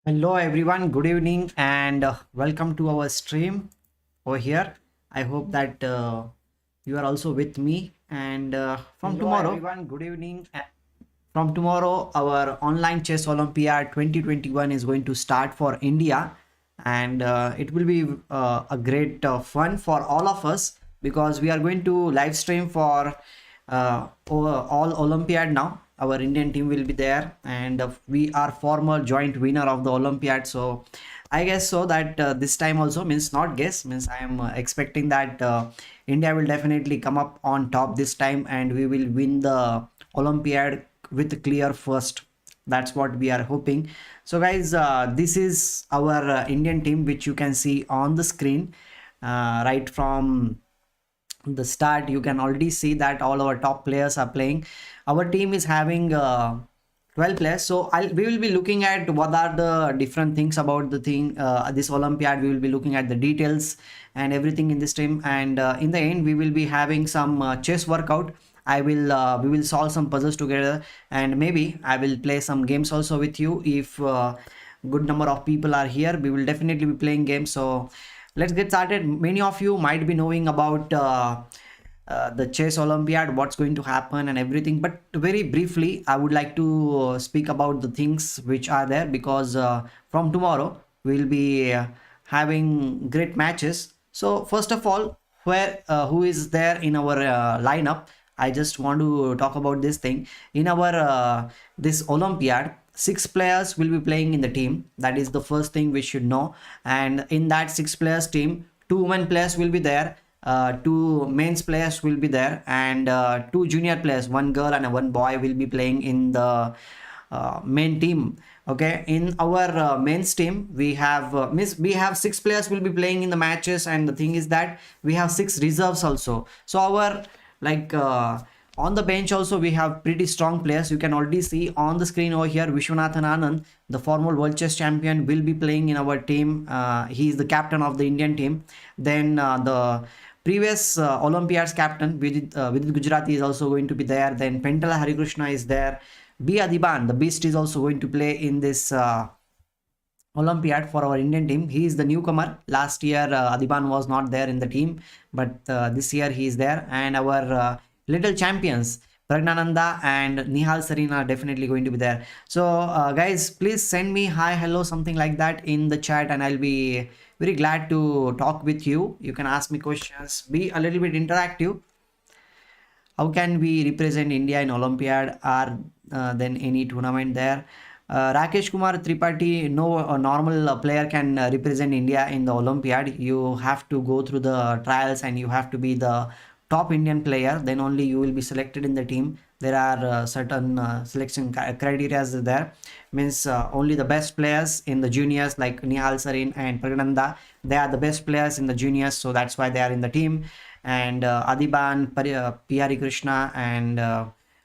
Hello everyone, good evening and welcome to our stream over here. I hope that you are also with me and from Hello tomorrow, everyone, good evening. from tomorrow our online chess Olympiad 2021 is going to start for India, and it will be a great fun for all of us because we are going to live stream for all Olympiad now. Our Indian team will be there, and we are former joint winner of the Olympiad. So I guess so that this time also means not guess means I am expecting that India will definitely come up on top this time, and we will win the Olympiad with clear first. That's what we are hoping. So guys, this is our Indian team, which you can see on the screen right from the start. You can already see that all our top players are playing. Our team is having 12 players, so we will be looking at what are the different things about the thing, this Olympiad. We will be looking at the details and everything in this team, and in the end we will be having some chess workout. We will solve some puzzles together, and maybe I will play some games also with you. If good number of people are here, we will definitely be playing games. So let's get started. Many of you might be knowing about the chess Olympiad, what's going to happen and everything, but very briefly I would like to speak about the things which are there, because from tomorrow we'll be having great matches. So first of all, who is there in our lineup? I just want to talk about this thing. In our this Olympiad, six players will be playing in the team. That is the first thing we should know. And in that six players team, two women players will be there, two men's players will be there, and two junior players, one girl and one boy, will be playing in the main team. Okay, in our men's team we have we have six players will be playing in the matches, and the thing is that we have six reserves also. So our like on the bench also we have pretty strong players. You can already see on the screen over here, Vishwanathan Anand, the former world chess champion, will be playing in our team. He is the captain of the Indian team. Then the previous Olympiads captain Vidit Gujrathi is also going to be there. Then Pentala Harikrishna is there. B Adhiban, the beast, is also going to play in this Olympiad for our Indian team. He is the newcomer. Last year, Adhiban was not there in the team, but this year he is there. And our little champions, Praggananandhaa and Nihal, Sarin, are definitely going to be there. So, guys, please send me hi, hello, something like that in the chat, and I'll be very glad to talk with you. You can ask me questions, be a little bit interactive. How can we represent India in Olympiad, or then any tournament there? Rakesh Kumar Tripathi, no normal player can represent India in the Olympiad. You have to go through the trials and you have to be the top Indian player. Then only you will be selected in the team. There are certain selection criteria there. Means only the best players in the juniors like Nihal, Sarin and Praggananandhaa, they are the best players in the juniors. So that's why they are in the team. And Adhiban, P. Harikrishna and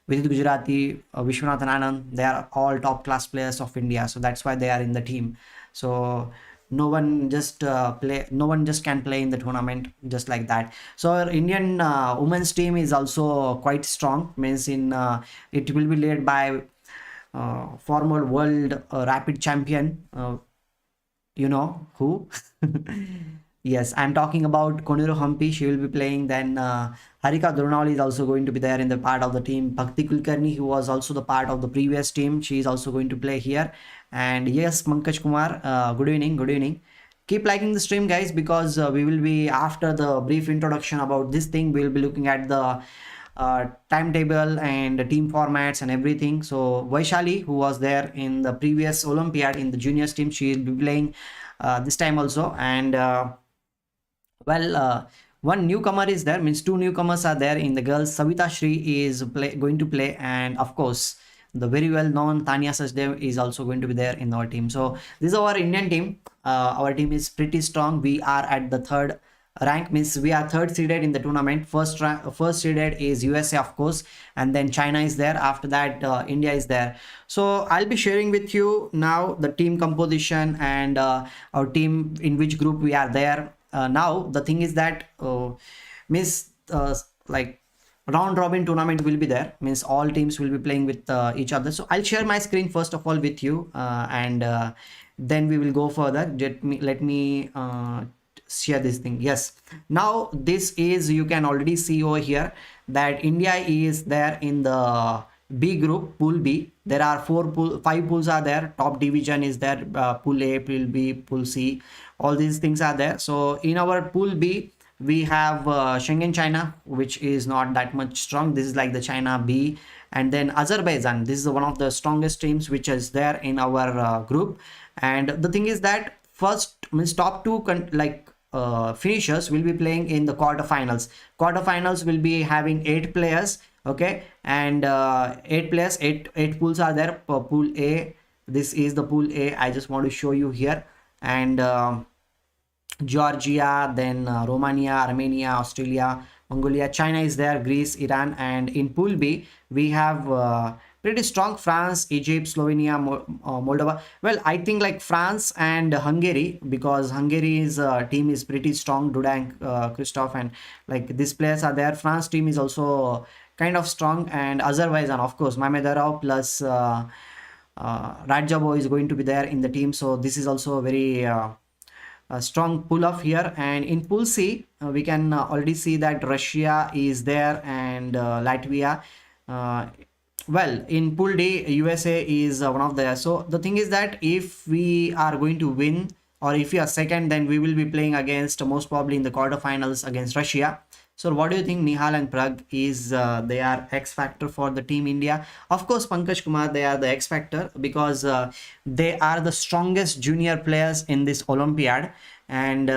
Vidit Gujrathi, Vishwanathan Anand, they are all top class players of India. So that's why they are in the team. So no one just can play in the tournament just like that. So our Indian women's team is also quite strong. Means in it will be led by former world rapid champion. You know who? Yes, I'm talking about Koneru Humpy. She will be playing. Then Harika Dronavali is also going to be there in the part of the team. Bhakti Kulkarni, who was also the part of the previous team, she is also going to play here. And yes, Pankaj Kumar, good evening, good evening. Keep liking the stream, guys, because we will be, after the brief introduction about this thing, we will be looking at the timetable and the team formats and everything. So Vaishali, who was there in the previous Olympiad in the juniors team, she will be playing this time also. And well, one newcomer is there, means two newcomers are there in the girls. Savitha Sree is going to play, and of course the very well known Tania Sachdev is also going to be there in our team. So this is our Indian team. Our team is pretty strong. We are at the third rank, means we are third seeded in the tournament. First seeded is USA, of course, and then China is there. After that, India is there. So I'll be sharing with you now the team composition and our team, in which group we are there. Now the thing is that miss like round robin tournament will be there, means all teams will be playing with each other. So I'll share my screen first of all with you, and then we will go further. Let me share this thing. Yes, now this is, you can already see over here that India is there in the B group, pool B. There are five pools are there. Top division is there, pool A, pool B, pool C, all these things are there. So in our pool B, we have Schengen China, which is not that much strong. This is like the China B. And then Azerbaijan, this is one of the strongest teams which is there in our group. And the thing is that first, means top two finishers will be playing in the quarterfinals. Quarterfinals will be having 8 players, okay, and 8 players, eight pools are there per pool A. This is the pool A. I just want to show you here. And Georgia, then Romania, Armenia, Australia, Mongolia, China is there, Greece, Iran. And in pool B we have pretty strong France, Egypt, Slovenia, Moldova. Well, I think like France and Hungary, because Hungary's team is pretty strong. Dudan, Christoph, and like these players are there. France team is also kind of strong. And Azerbaijan, of course, Mamedarov plus Rajabo is going to be there in the team. So this is also a very strong pull off here. And in pool C, we can already see that Russia is there, and Latvia. Well, in pool D, USA is one of the. So the thing is that if we are going to win, or if we are second, then we will be playing against, most probably in the quarterfinals, against Russia. So what do you think, Nihal and Prag, is they are X factor for the team India? Of course, Pankaj Kumar, they are the X factor, because they are the strongest junior players in this Olympiad. And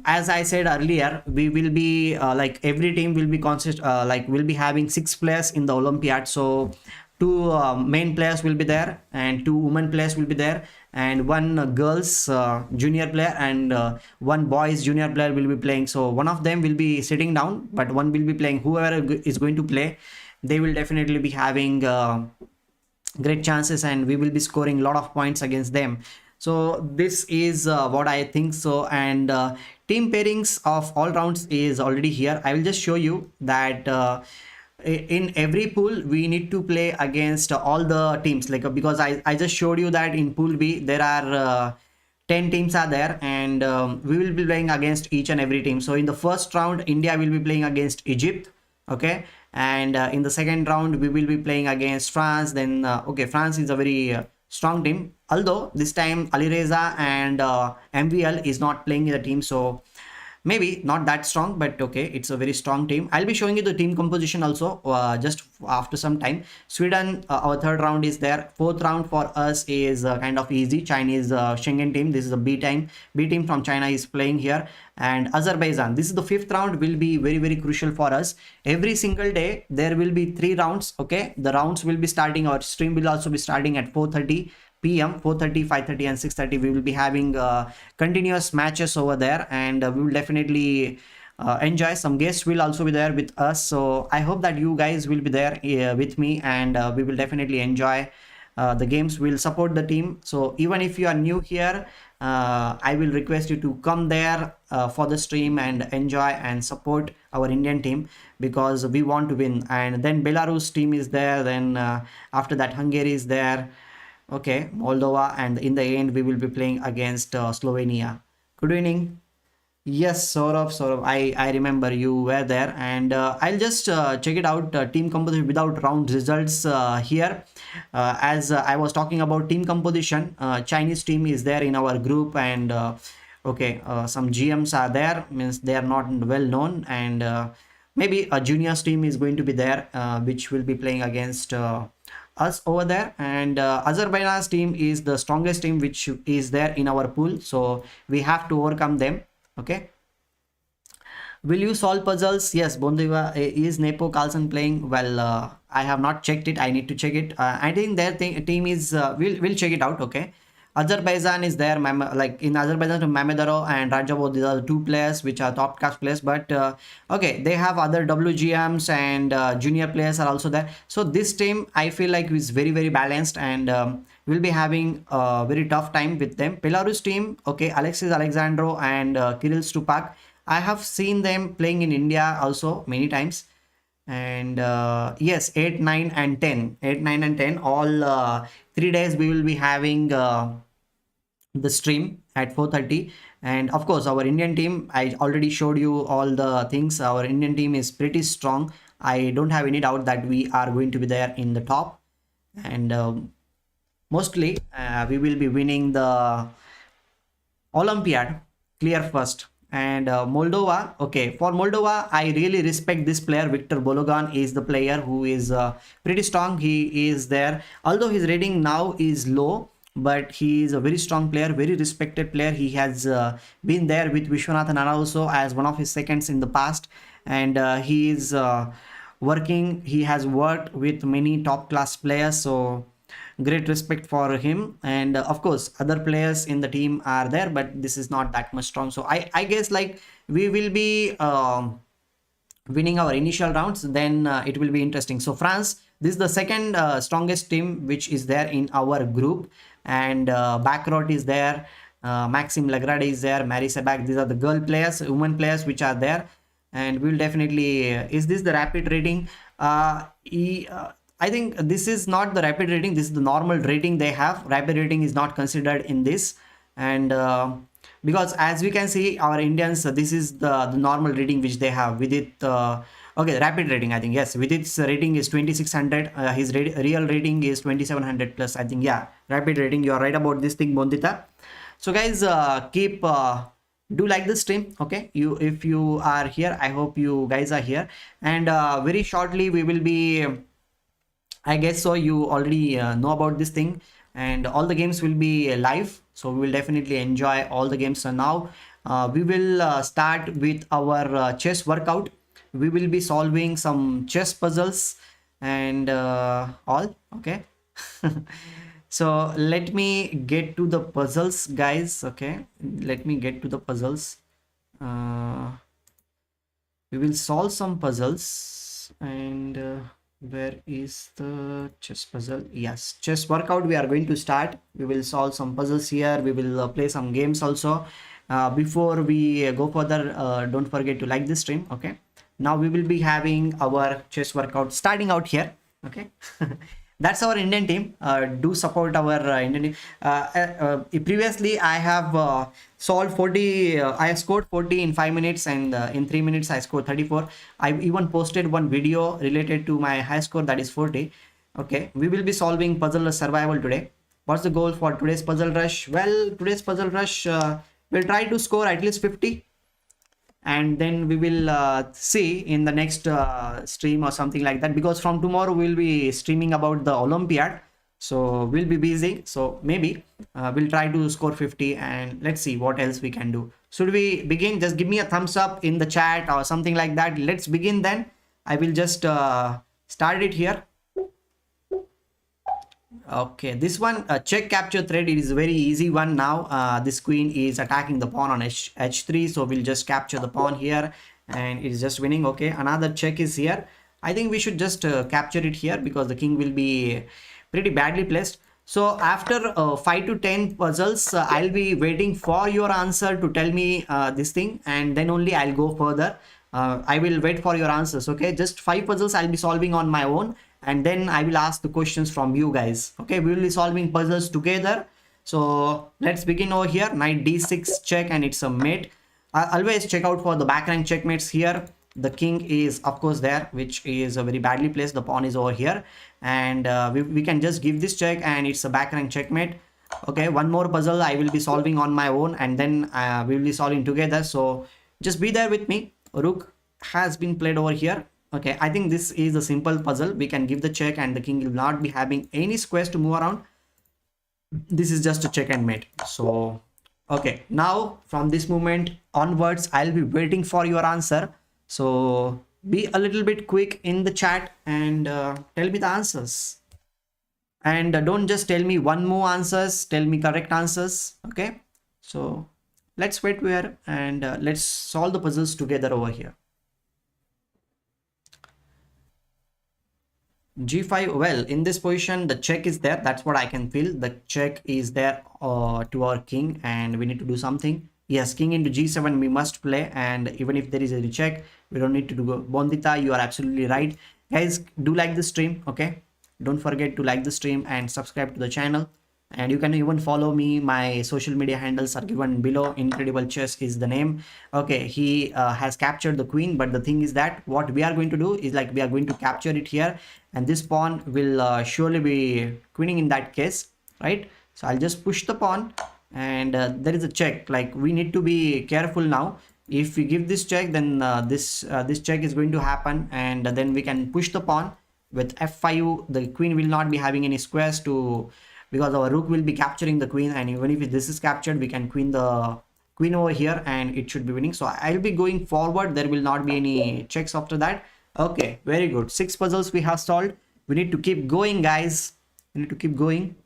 as I said earlier, we will be like every team will be will be having 6 players in the Olympiad. So 2 main players will be there, and 2 women players will be there, and 1 girls junior player, and 1 boys junior player will be playing. So one of them will be sitting down, but one will be playing. Whoever is going to play, they will definitely be having great chances, and we will be scoring a lot of points against them. So this is what I think. So, and team pairings of all rounds is already here. I will just show you that in every pool we need to play against all the teams, like because I just showed you that in pool B there are 10 teams are there, and we will be playing against each and every team. So in the first round, India will be playing against Egypt, okay, and in the second round we will be playing against France. Then okay, France is a very strong team, although this time Alireza and MVL is not playing in the team, so maybe not that strong, but okay, it's a very strong team. I'll be showing you the team composition also just after some time. Sweden, our third round is there. Fourth round for us is kind of easy. Chinese Schengen team, this is a B team from China is playing here. And Azerbaijan, this is the fifth round, will be very, very crucial for us. Every single day there will be 3 rounds, okay. The rounds will be starting, our stream will also be starting at 4:30 p.m. 4:30, 5:30 and 6:30. We will be having continuous matches over there, and we will definitely enjoy. Some guests will also be there with us, so I hope that you guys will be there with me, and we will definitely enjoy the games. We'll support the team. So even if you are new here, I will request you to come there for the stream and enjoy and support our Indian team, because we want to win. And then Belarus team is there, then after that Hungary is there, okay, Moldova, and in the end we will be playing against Slovenia. Good evening. Yes, Saurabh, I remember you were there, and I'll just check it out, team composition without round results here. As I was talking about team composition, Chinese team is there in our group, and okay, some GMs are there, means they are not well known, and maybe a juniors team is going to be there, which will be playing against us over there. And Azerbaijan's team is the strongest team which is there in our pool, so we have to overcome them. Okay, will you solve puzzles? Yes, Bondiva. Is Nepo Carlson playing? Well, I have not checked it. I need to check it. I think their team is we'll check it out. Okay, Azerbaijan is there, like in Azerbaijan, Mamedaro and Rajabo, these are the 2 players which are top class players, but okay, they have other WGMs and junior players are also there. So this team, I feel like, is very, very balanced, and we'll be having a very tough time with them. Belarus team, okay, Alexis Alexandro and Kirill Stupak, I have seen them playing in India also many times. And yes, 8, 9 and 10, 8, 9 and 10, all 3 days we will be having the stream at 4:30. And of course our Indian team, I already showed you all the things. Our Indian team is pretty strong. I don't have any doubt that we are going to be there in the top. And mostly we will be winning the Olympiad, clear first. And Moldova, okay, for Moldova, I really respect this player. Victor Bologan is the player who is pretty strong. He is there, although his rating now is low, but he is a very strong player, very respected player. He has been there with Vishwanathan also as one of his seconds in the past. And he is working, he has worked with many top class players, so great respect for him. And of course other players in the team are there, but this is not that much strong. So I guess like we will be winning our initial rounds, then it will be interesting. So France, this is the second strongest team which is there in our group. And Backrot is there, Maxime Lagrade is there, Mary Sebag. These are the girl players, women players which are there. And we'll definitely is this the rapid rating? I think this is not the rapid rating, this is the normal rating they have. Rapid rating is not considered in this. And because as we can see, our Indians, this is the normal rating which they have. Vidit, okay, rapid rating, I think, yes, Vidit's rating is 2600, his real rating is 2700 plus, I think. Yeah, rapid rating, you are right about this thing, Bondita. So guys, keep do like the stream, okay? You, if you are here, I hope you guys are here. And very shortly we will be, I guess so you already know about this thing, and all the games will be live, so we will definitely enjoy all the games. So now we will start with our chess workout. We will be solving some chess puzzles and all, okay? So let me get to the puzzles, guys, okay? Let me get to the puzzles. We will solve some puzzles. And where is the chess puzzle? Yes, chess workout we are going to start. We will solve some puzzles here. We will play some games also. Before we go further, don't forget to like this stream, okay? Now we will be having our chess workout starting out here, okay? That's our Indian team. Do support our Indian team. Previously I have solved 40, I scored 40 in 5 minutes, and in 3 minutes I scored 34. I even posted one video related to my high score, that is 40. Okay, we will be solving puzzle survival today. What's the goal for today's puzzle rush? Well, today's puzzle rush, we'll try to score at least 50. And then we will see in the next stream or something like that, because from tomorrow we'll be streaming about the Olympiad, so we'll be busy. So maybe we'll try to score 50, and let's see what else we can do. Should we begin? Just give me a thumbs up in the chat or something like that. Let's begin then. I will just start it here. Okay, this one, check capture thread, it is a very easy one. Now this queen is attacking the pawn on h3, so we'll just capture the pawn here, and it is just winning. Okay, another check is here. I think we should just capture it here, because the king will be pretty badly placed. So after 5 to 10 puzzles, I'll be waiting for your answer to tell me this thing, and then only I'll go further. I will wait for your answers, okay? Just 5 puzzles I'll be solving on my own, and then I will ask the questions from you guys, okay? We will be solving puzzles together. So let's begin over here. Knight d6 check, and it's a mate. Always check out for the back rank checkmates here. The king is of course there, which is very badly placed. The pawn is over here, and we can just give this check, and it's a back rank checkmate. Okay, one more puzzle I will be solving on my own, and then we will be solving together. So just be there with me. Rook has been played over here. Okay, I think this is a simple puzzle. We can give the check, and the king will not be having any squares to move around. This is just a check and mate. So okay, now from this moment onwards, I'll be waiting for your answer. So be a little bit quick in the chat and tell me the answers. And don't just tell me one more answers, tell me correct answers. Okay, so let's wait here, and let's solve the puzzles together over here. G5, well, in this position the check is there. That's what I can feel. The check is there to our king, and we need to do something. Yes, king into g7 we must play, and even if there is a recheck, we don't need to do Bondita. You are absolutely right. Guys, do like the stream, okay? Don't forget to like the stream and subscribe to the channel. And you can even follow me. My social media handles are given below. Incredible Chess is the name. Okay, he has captured the queen, but the thing is that what we are going to do is like we are going to capture it here, and this pawn will surely be queening in that case, right? So I'll just push the pawn, and there is a check. Like we need to be careful now. If we give this check, then this check is going to happen, and then we can push the pawn with f5. The queen will not be having any squares to, because our rook will be capturing the queen, and even if this is captured, we can queen the queen over here and it should be winning. So I'll be going forward. There will not be any checks after that. Okay, very good. 6 puzzles we have solved. We need to keep going, guys. We need to keep going.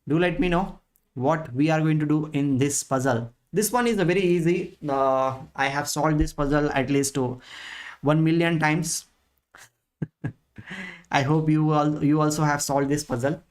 Do let me know what we are going to do in this puzzle. This one is a very easy. I have solved this puzzle at least to 1,000,000 times. I hope you also have solved this puzzle.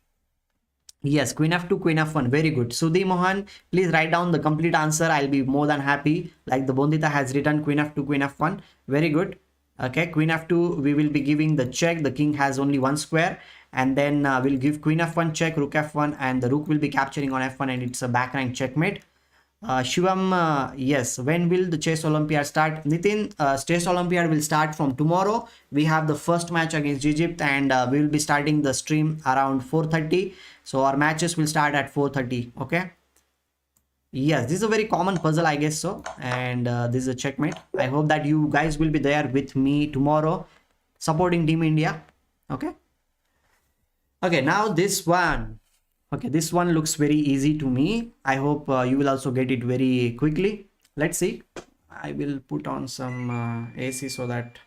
Yes, queen f2, queen f1. Very good. Sudhi Mohan, please write down the complete answer. I'll be more than happy. Like the Bondita has written queen f2, queen f1. Very good. Okay, queen f2, we will be giving the check. The king has only one square. And then we'll give queen f1 check, rook f1, and the rook will be capturing on f1, and it's a back rank checkmate. Shivam, yes, when will the Chess Olympiad start? Nitin, Chess Olympiad will start from tomorrow. We have the first match against Egypt, and we will be starting the stream around 4:30. So our matches will start at 4:30. Okay. Yes, this is a very common puzzle, I guess so. And this is a checkmate. I hope that you guys will be there with me tomorrow, supporting Team India. Okay. Okay, now this one. Okay, this one looks very easy to me. I hope you will also get it very quickly. Let's see. I will put on some AC so that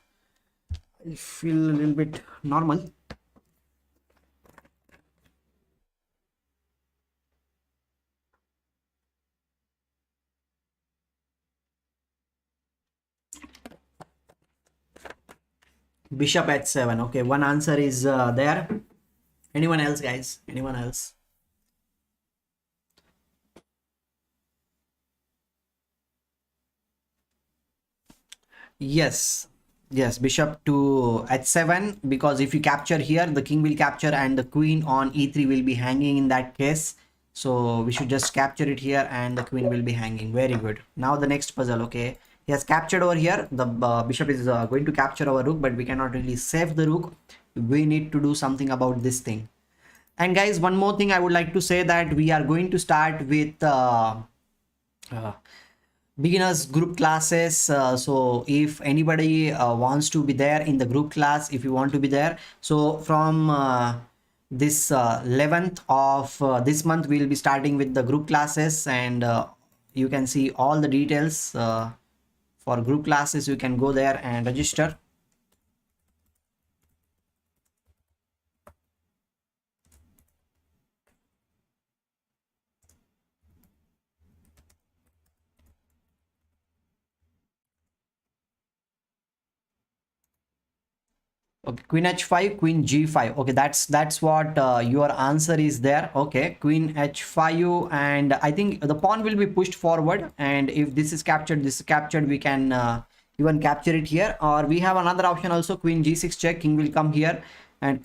I feel a little bit normal. Bishop h7. Okay, one answer is there. Anyone else, guys? Anyone else? Yes. Yes, bishop to h7, because if you capture here, the king will capture and the queen on e3 will be hanging in that case. So we should just capture it here and the queen will be hanging. Very good. Now the next puzzle. Okay, he has captured over here. The bishop is going to capture our rook, but we cannot really save the rook. We need to do something about this thing. And guys, one more thing I would like to say, that we are going to start with beginners group classes. So if anybody wants to be there in the group class, if you want to be there, so from this 11th of this month, we'll be starting with the group classes, and you can see all the details for group classes. You can go there and register. Okay, queen h5, queen g5. Okay, that's what your answer is there. Okay, queen h5, and I think the pawn will be pushed forward, and if this is captured, we can even capture it here, or we have another option also, queen g6 check, king will come here, and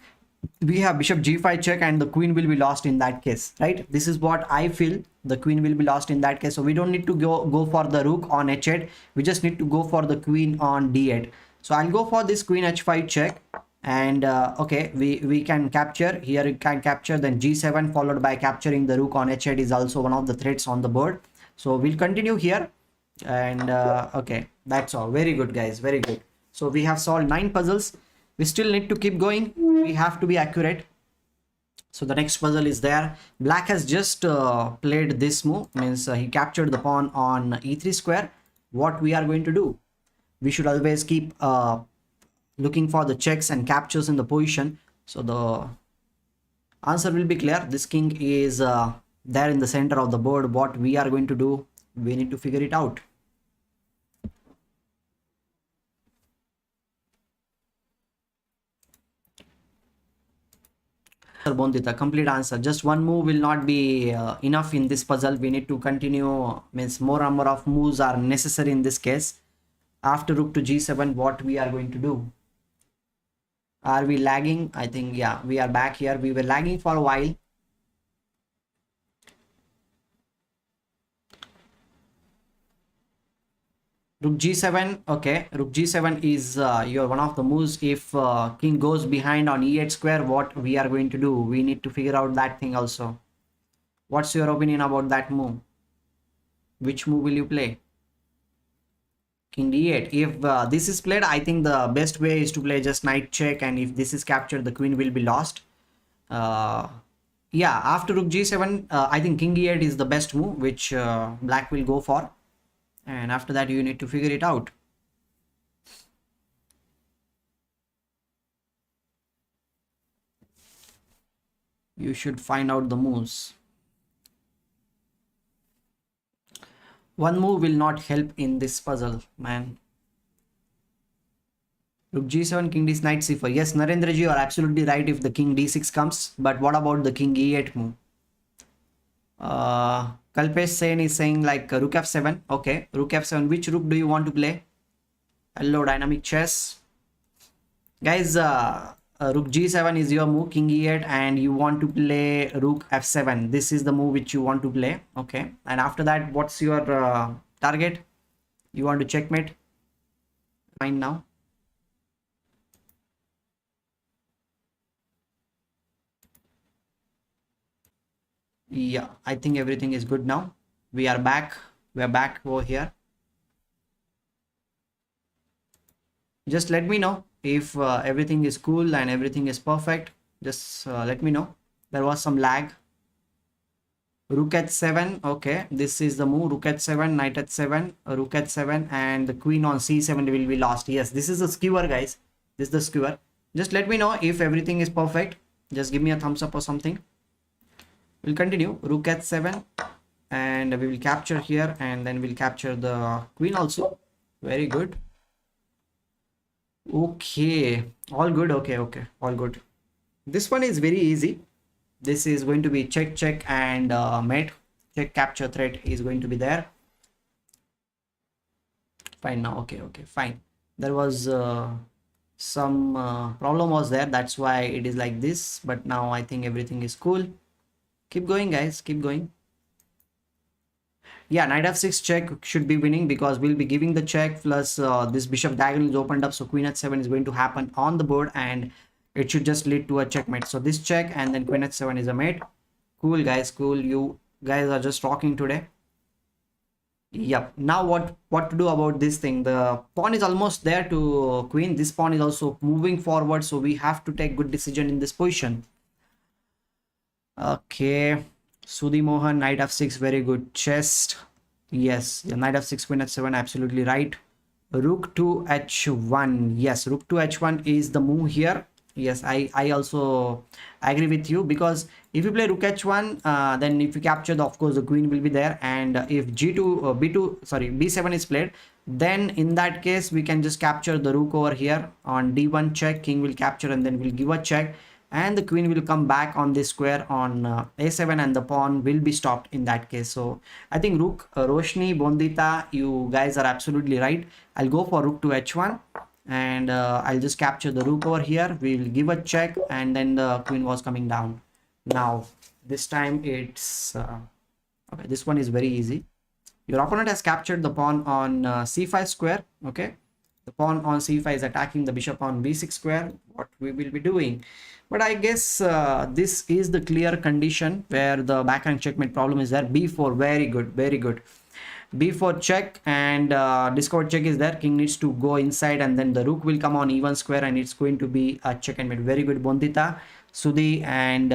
we have bishop g5 check, and the queen will be lost in that case, right? This is what I feel. The queen will be lost in that case, so we don't need to go for the rook on h8. We just need to go for the queen on d8. So I'll go for this queen h5 check, and okay, we can capture here. You can capture, then g7 followed by capturing the rook on h8 is also one of the threats on the board. So we'll continue here, and okay, that's all. Very good, guys, very good. So we have solved 9 puzzles. We still need to keep going. We have to be accurate. So the next puzzle is there. Black has just played this move, means he captured the pawn on e3 square. What we are going to do? We should always keep looking for the checks and captures in the position. So the answer will be clear. This king is there in the center of the board. What we are going to do? We need to figure it out. Bondita, complete answer. Just one move will not be enough in this puzzle. We need to continue, means more number of moves are necessary in this case. After rook to g7, what we are going to do? Are we lagging? I think, yeah, we are back here. We were lagging for a while. Rook g7. Okay, rook g7 is your one of the moves. If king goes behind on e8 square, what we are going to do? We need to figure out that thing also. What's your opinion about that move? Which move will you play? King d8. If this is played, I think the best way is to play just knight check, and if this is captured, the queen will be lost. Yeah, after rook g7, I think king e8 is the best move, which black will go for. And after that, you need to figure it out. You should find out the moves. One move will not help in this puzzle, man. Rook g7, king d knight c4. Yes, Narendra ji, you are absolutely right if the king d6 comes. But what about the king e8 move? Kalpesh Sen is saying like rook f7. Okay, rook f7. Which rook do you want to play? Hello, Dynamic Chess. Guys, rook g7 is your move, king e8, and you want to play rook f7. This is the move which you want to play. Okay, and after that, what's your target? You want to checkmate? Fine now. Yeah, I think everything is good now. We are back. We are back over here. Just let me know if everything is cool and everything is perfect. Just let me know. There was some lag. Rook h7. Okay, this is the move. Rook h7, knight h7, rook h7, and the queen on c7 will be lost. Yes, this is the skewer, guys. This is the skewer. Just let me know if everything is perfect. Just give me a thumbs up or something. We'll continue. Rook h7, and we will capture here, and then we'll capture the queen also. Very good. Okay, all good. Okay, all good. This one is very easy. This is going to be check, check, and mate. Check capture threat is going to be there. Fine now. Okay, fine. There was some problem was there. That's why it is like this. But now I think everything is cool. Keep going, guys. Keep going. Yeah, knight f6 check should be winning because we'll be giving the check plus this bishop diagonal is opened up. So queen h7 is going to happen on the board and it should just lead to a checkmate. So this check and then queen h7 is a mate. Cool, guys. Cool. You guys are just rocking today. Yep. Now what to do about this thing? The pawn is almost there to queen. This pawn is also moving forward. So we have to take good decision in this position. Okay, Sudhi Mohan, knight f6, very good. Chess, yes, yeah, knight f6, queen h7, absolutely right. Rook to h1, yes, rook to h1 is the move here. Yes, I also agree with you because if you play rook h1, then if you capture, of course, the queen will be there. And if b7 is played, then in that case, we can just capture the rook over here on d1 check, king will capture and then we'll give a check. And the queen will come back on this square on a7 and the pawn will be stopped in that case. So I think rook, Roshni, Bondita, you guys are absolutely right. I'll go for rook to h1 and I'll just capture the rook over here. We will give a check and then the queen was coming down. Now this time it's okay, this one is very easy. Your opponent has captured the pawn on c5 square. Okay, the pawn on c5 is attacking the bishop on b6 square. What we will be doing? But I guess this is the clear condition where the backhand checkmate problem is there. b4, very good, very good. b4 check and discovered check is there. King needs to go inside and then the rook will come on e1 square and it's going to be a check and mate. Very good, Bondita, Sudhi, and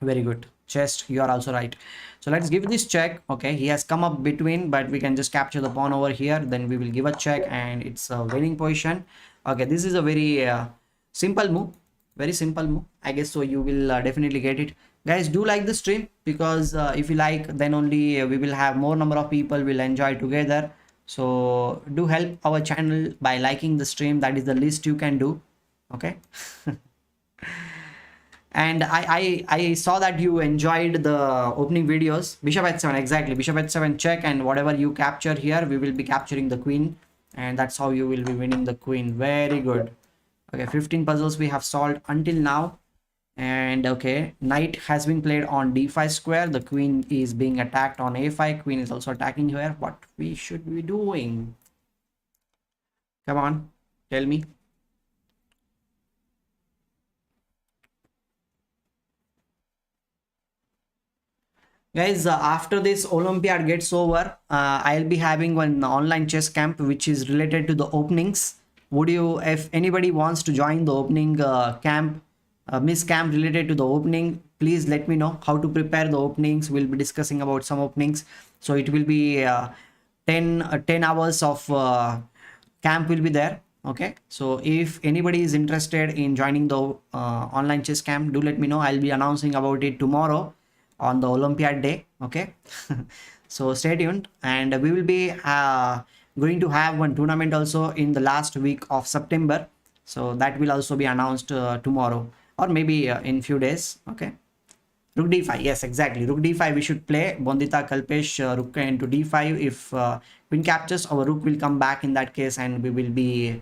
very good. Chest, you are also right. So let's give this check. Okay, he has come up between, but we can just capture the pawn over here. Then we will give a check and it's a winning position. Okay, this is a very simple move. Very simple move, I guess. So you will definitely get it, guys. Do like the stream because if you like, then only we will have more number of people will enjoy together. So do help our channel by liking the stream. That is the least you can do. Okay. And I saw that you enjoyed the opening videos. Bishop h7, exactly, bishop h7 check, and whatever you capture here, we will be capturing the queen, and that's how you will be winning the queen. Very good. Okay, 15 puzzles we have solved until now. And okay, knight has been played on d5 square. The queen is being attacked on a5. Queen is also attacking here. What we should be doing? Come on, tell me. Guys, after this Olympiad gets over, I'll be having one online chess camp which is related to the openings. Would you, if anybody wants to join the opening camp, Miss Camp related to the opening, please let me know how to prepare the openings. We'll be discussing about some openings. So it will be 10 hours of camp will be there. Okay, so if anybody is interested in joining the online chess camp, do let me know. I'll be announcing about it tomorrow on the Olympiad day. Okay, so stay tuned, and we will be going to have one tournament also in the last week of September. So that will also be announced tomorrow, or maybe in few days. Okay, rook d5, yes, exactly, rook d5 we should play. Bondita Kalpesh, rook into d5. If queen captures, our rook will come back in that case, and we will be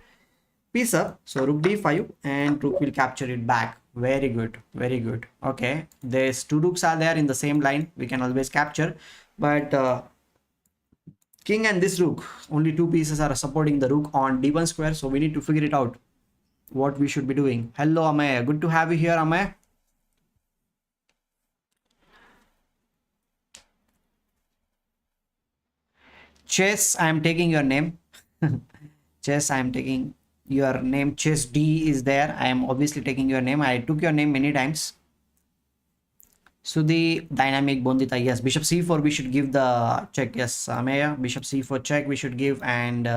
piece up. So rook d5 and rook will capture it back. Very good, very good. Okay, there's two rooks are there in the same line, we can always capture, but king and this rook, only two pieces are supporting the rook on d1 square. So we need to figure it out what we should be doing. Hello Amay, good to have you here, Amay. Chess, I am taking your name. Chess, I am taking your name. Chess D is there. I am obviously taking your name. I took your name many times. So the dynamic Bondita, yes. Bishop c4 we should give the check. Yes, Amaya, bishop c4 check we should give, and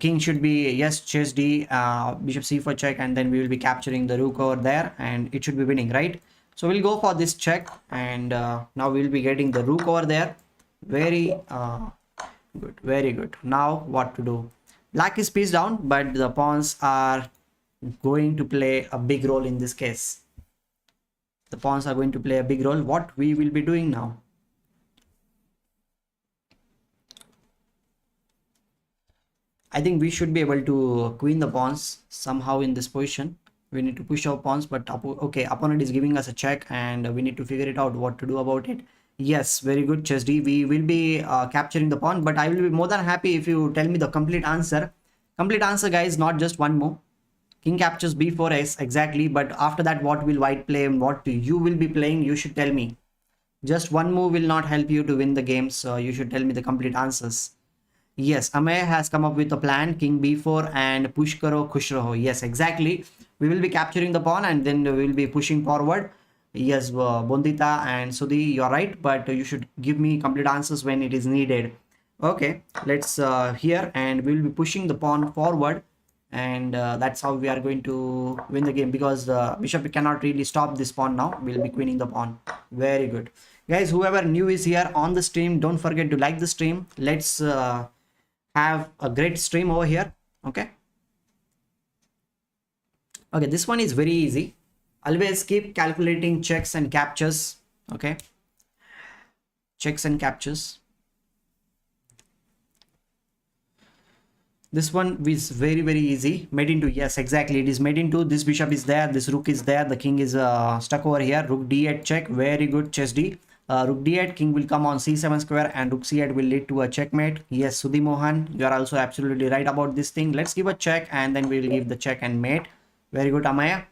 king should be, yes, chess D, bishop c4 check, and then we will be capturing the rook over there, and it should be winning, right? So we'll go for this check, and now we will be getting the rook over there. Very good, very good. Now what to do? Black is piece down, but the pawns are going to play a big role in this case. The pawns are going to play a big role. What we will be doing now? I think we should be able to queen the pawns somehow in this position. We need to push our pawns, but okay, opponent is giving us a check, and we need to figure it out what to do about it. Yes, very good, chess D. We will be capturing the pawn, but I will be more than happy if you tell me the complete answer. Complete answer, guys, not just one move. King captures b4s, exactly, but after that what will white play and what you will be playing, you should tell me. Just one move will not help you to win the game, so you should tell me the complete answers. Yes, Amay has come up with a plan. King b4 and push karo, khush raho. Yes, exactly. We will be capturing the pawn, and then we will be pushing forward. Yes, Bondita and Sudhi, you're right, but you should give me complete answers when it is needed. Okay, let's here, and we will be pushing the pawn forward, and that's how we are going to win the game, because the bishop cannot really stop this pawn now. We'll be queening the pawn. Very good, guys. Whoever new is here on the stream, don't forget to like the stream. Let's have a great stream over here. Okay, okay, this one is very easy. Always keep calculating checks and captures. Okay, checks and captures. This one is very easy. Made into, yes, exactly, it is made into. This bishop is there, this rook is there, the king is stuck over here. Rook d8 check. Very good, chess D. Rook d8, king will come on c7 square, and rook c8 will lead to a checkmate. Yes, Sudhi Mohan, you are also absolutely right about this thing. Let's give a check, and then we will give the check and mate. Very good, Amaya.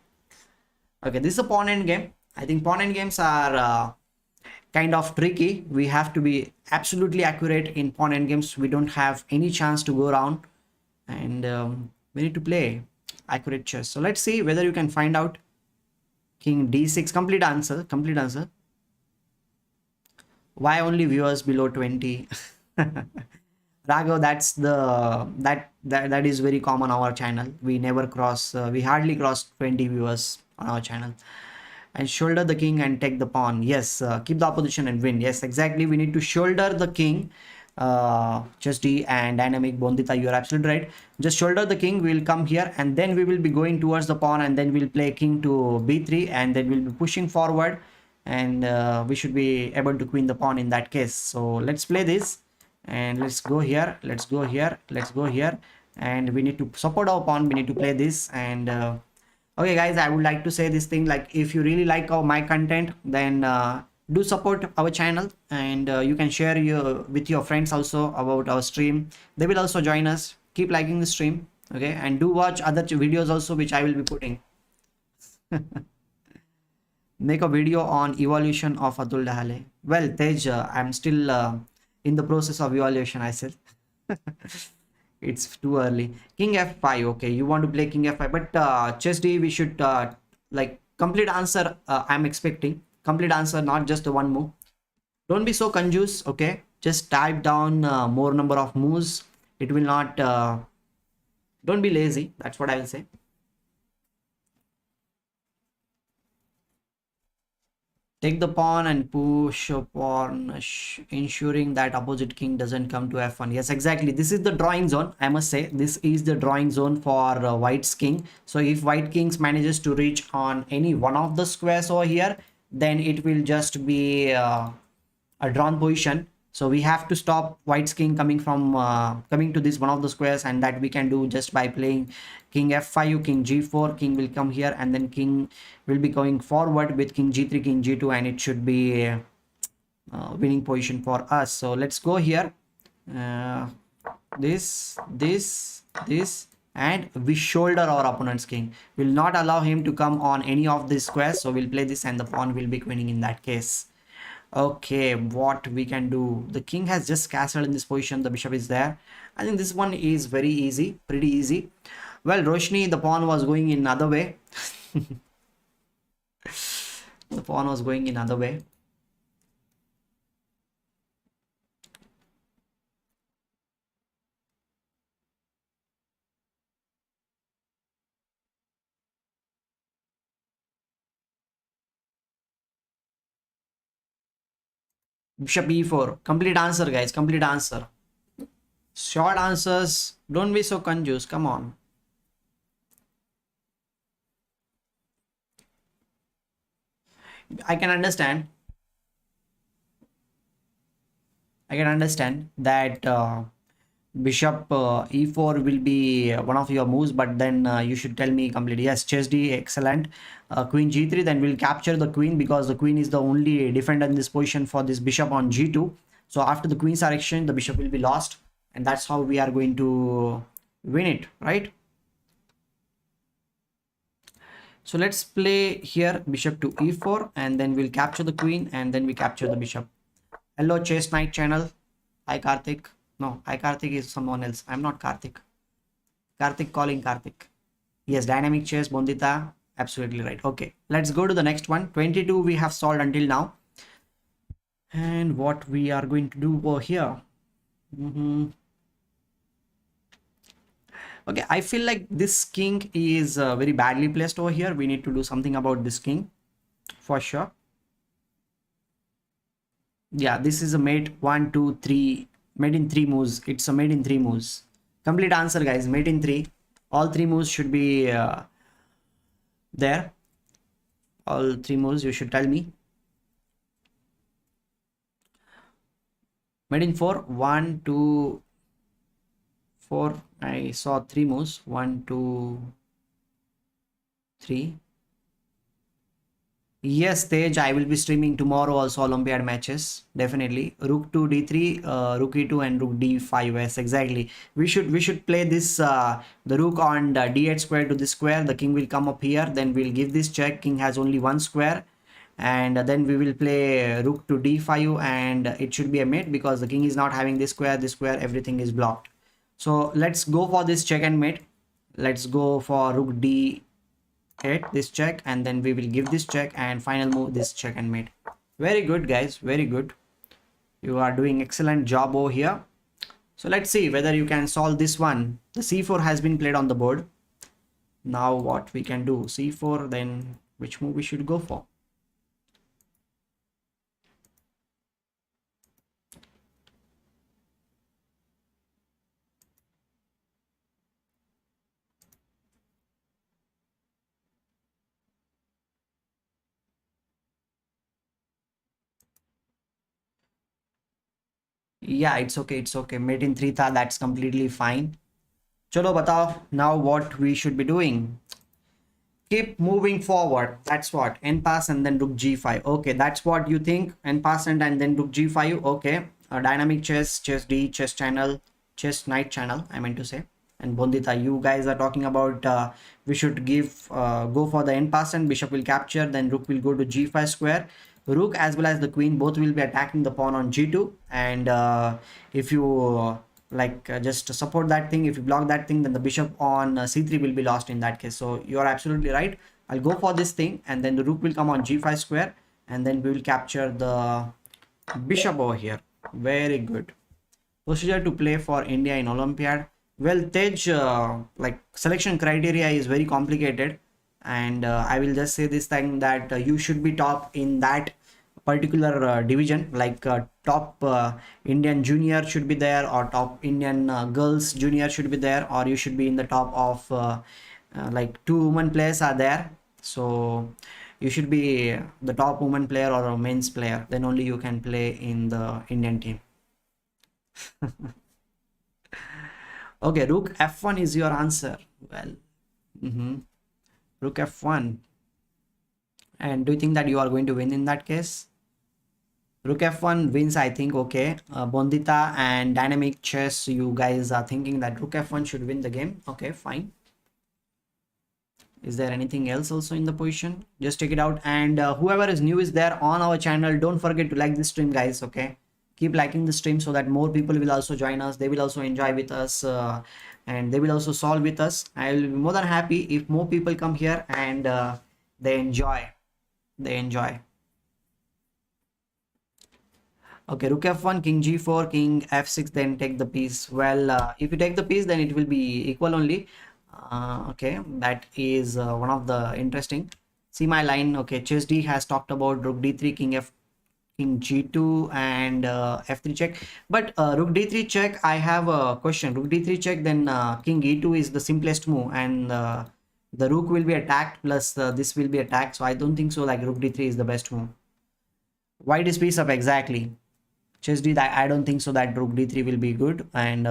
Okay, this is a pawn end game. I think pawn end games are kind of tricky. We have to be absolutely accurate in pawn end games. We don't have any chance to go around, and we need to play accurate chess. So let's see whether you can find out. King d6, complete answer, complete answer. Why only viewers below 20? Raghav, that's the that is very common on our channel. We never cross, we hardly cross 20 viewers on our channel. And shoulder the king and take the pawn. Yes, keep the opposition and win. Yes, exactly, we need to shoulder the king Chess D and dynamic Bondita, you are absolutely right. Just shoulder the king, we will come here and then we will be going towards the pawn, and then we'll play king to b3, and then we'll be pushing forward, and we should be able to queen the pawn in that case. So let's play this, and let's go here, let's go here, let's go here, and we need to support our pawn, we need to play this. And okay guys, I would like to say this thing, like if you really like my content, then do support our channel, and you can share with your friends also about our stream. They will also join us. Keep liking the stream, okay, and do watch other videos also which I will be putting. Make a video on evolution of Atul Dahale. Well, Tej, I'm still in the process of evaluation, I said. It's too early. King f5. Okay, you want to play king f5, but chess d we should like complete answer. I'm expecting complete answer, not just the one move. Don't be so confused. Okay, just type down more number of moves. It will not. Don't be lazy. That's what I will say. Take the pawn and push a pawn, ensuring that opposite king doesn't come to f1. Yes, exactly. This is the drawing zone. I must say this is the drawing zone for white's king. So if white kings manages to reach on any one of the squares over here, then it will just be a drawn position. So we have to stop white's king coming to this one of the squares, and that we can do just by playing king f5, king g4, king will come here, and then king will be going forward with king g3, king g2, and it should be a winning position for us. So let's go here, this, and we shoulder our opponent's king. Will not allow him to come on any of these squares, so we'll play this, and the pawn will be queening in that case. Okay, what we can do, the king has just castled in this position, the bishop is there. I think this one is very easy, pretty easy. Well, Roshni, the pawn was going in other way. The pawn was going in other way. Bishop e4. Complete answer, guys. Complete answer. Short answers. Don't be so confused. Come on. I can understand. I can understand that bishop e4 will be one of your moves, but then you should tell me completely. Yes, chess d, excellent. Queen g3, then we'll capture the queen, because the queen is the only defender in this position for this bishop on g2. So after the queens are exchanged, the bishop will be lost, and that's how we are going to win it, right? So let's play here bishop to e4, and then we'll capture the queen, and then we capture the bishop. Hello, Chess Knight channel. Hi, Karthik. No, hi, Karthik is someone else. I'm not Karthik. Karthik calling Karthik. Yes, dynamic chess, Bondita. Absolutely right. Okay, let's go to the next one. 22 we have solved until now. And what we are going to do over here. Okay, I feel like this king is very badly placed over here. We need to do something about this king for sure. Yeah, this is a mate 1, 2, 3. Made in 3 moves. It's a made in 3 moves. Complete answer, guys. Made in 3. All 3 moves should be there. All 3 moves you should tell me. Made in 4. 1, 2, 4. I saw 3 moves. 1, 2, 3. Yes, Tej, I will be streaming tomorrow also Olympiad matches. Definitely. Rook to d3, rook e2, and rook d5. Yes, exactly. We should play this the rook on the d8 square to this square. The king will come up here. Then we'll give this check. King has only one square, and then we will play rook to d5, and it should be a mate because the king is not having this square. This square, everything is blocked. So let's go for this check and mate. Let's go for rook d8, this check, and then we will give this check, and final move this check and mate. Very good, guys, very good. You are doing excellent job over here. So let's see whether you can solve this one. The c4 has been played on the board. Now what we can do, c4, then which move we should go for? Yeah, it's okay, it's okay. Mate in 3 tha, that's completely fine. Chalo batao now what we should be doing. Keep moving forward. That's what. N pass and then rook g5. Okay, that's what you think. N pass and then rook g5. Okay. Dynamic chess, chess D, chess channel, chess night channel, I meant to say. And Bondita, you guys are talking about we should give go for the N pass and bishop will capture. Then rook will go to g5 square. Rook as well as the queen both will be attacking the pawn on g2. And if you just support that thing, if you block that thing, then the bishop on c3 will be lost in that case. So you are absolutely right. I'll go for this thing and then the rook will come on g5 square and then we will capture the bishop over here. Very good procedure to play for India in Olympiad. Well, Tej, selection criteria is very complicated, and I will just say this thing that you should be top in that particular division, like top Indian junior should be there, or top Indian girls junior should be there, or you should be in the top of like 2 women players are there. So you should be the top woman player or a men's player, then only you can play in the Indian team. Okay, rook f1 is your answer. Well, rook f1. And do you think that you are going to win in that case? Rook f1 wins, I think. Okay, Bondita and Dynamic Chess, you guys are thinking that rook f1 should win the game. Okay, fine. Is there anything else also in the position? Just check it out. And whoever is new is there on our channel, don't forget to like this stream, guys. Okay, keep liking the stream so that more people will also join us. They will also enjoy with us and they will also solve with us. I will be more than happy if more people come here and they enjoy. Okay, rook f1, king g4, king f6, then take the piece. Well, if you take the piece, then it will be equal only. Okay, that is one of the interesting. See my line. Okay, chess D has talked about rook d3, king g2 and f3 check. But rook d3 check, I have a question. Rook d3 check, then king e2 is the simplest move, and the rook will be attacked plus this will be attacked. So I don't think so. Like rook d3 is the best move. White is piece up exactly. Chess D, I don't think so that rook d3 will be good, and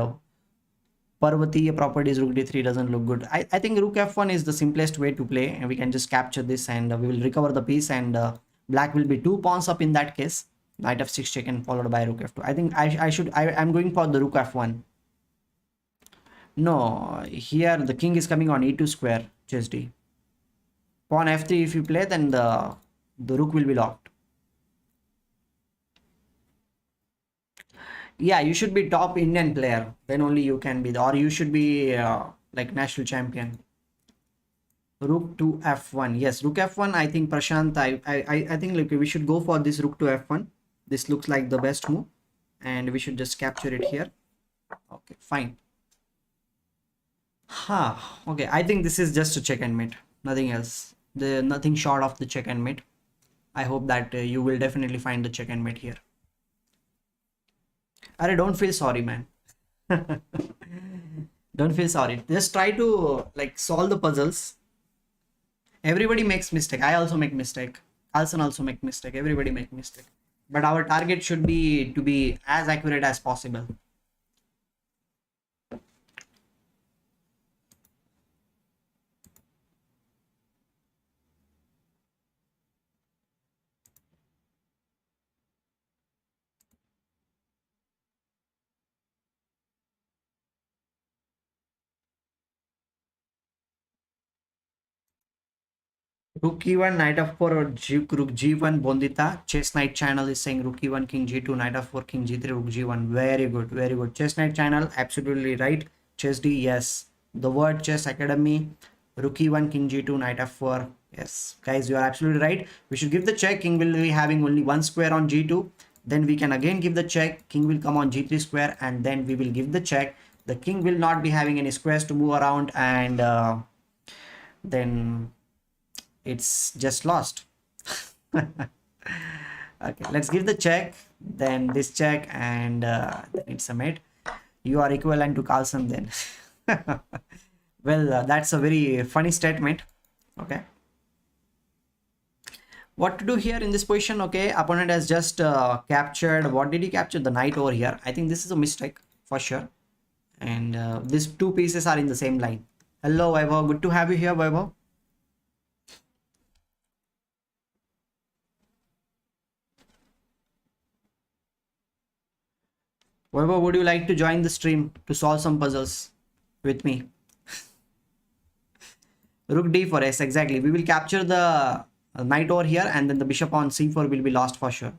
Parvati properties rook d3 doesn't look good. I think rook f1 is the simplest way to play, and we can just capture this and we will recover the piece, and black will be 2 pawns up in that case. Knight f6 check and followed by rook f2. I think I'm going for the rook f1. No, here the king is coming on e2 square, chess D. Pawn f3 if you play, then the rook will be locked. Yeah, you should be top Indian player, then only you can be, or you should be like national champion. Rook to f1. Yes, rook f1. I think Prashant, I think like we should go for this rook to f1. This looks like the best move, and we should just capture it here. Okay, fine. Okay, I think this is just a check and mate, nothing else. Nothing short of the check and mate. I hope that you will definitely find the check and mate here. Arey, don't feel sorry, man. Don't feel sorry. Just try to like solve the puzzles. Everybody makes mistake. I also make mistake. Alson also make mistake. Everybody make mistake. But our target should be to be as accurate as possible. Rook e1, knight f4, or rook g1, Bondita. Chess Knight channel is saying rook e1, king g2, knight f4, king g3, rook g1. Very good, very good. Chess Knight channel, absolutely right. Chess D, yes. The word Chess Academy, rook e1, king g2, knight f4. Yes, guys, you are absolutely right. We should give the check. King will be having only 1 square on g2. Then we can again give the check. King will come on g3 square, and then we will give the check. The king will not be having any squares to move around, and then it's just lost. Okay, let's give the check, then this check, and then it's a mate. You are equivalent to Carlson then. Well, that's a very funny statement. Okay, What to do here in this position? Okay, opponent has just captured, what did he capture? The knight over here. I think this is a mistake for sure. And these two pieces are in the same line. Hello Vaibhav, good to have you here Vaibhav. Vaibhav, would you like to join the stream to solve some puzzles with me? Rook d4, yes, exactly. We will capture the knight over here, and then the bishop on c4 will be lost for sure.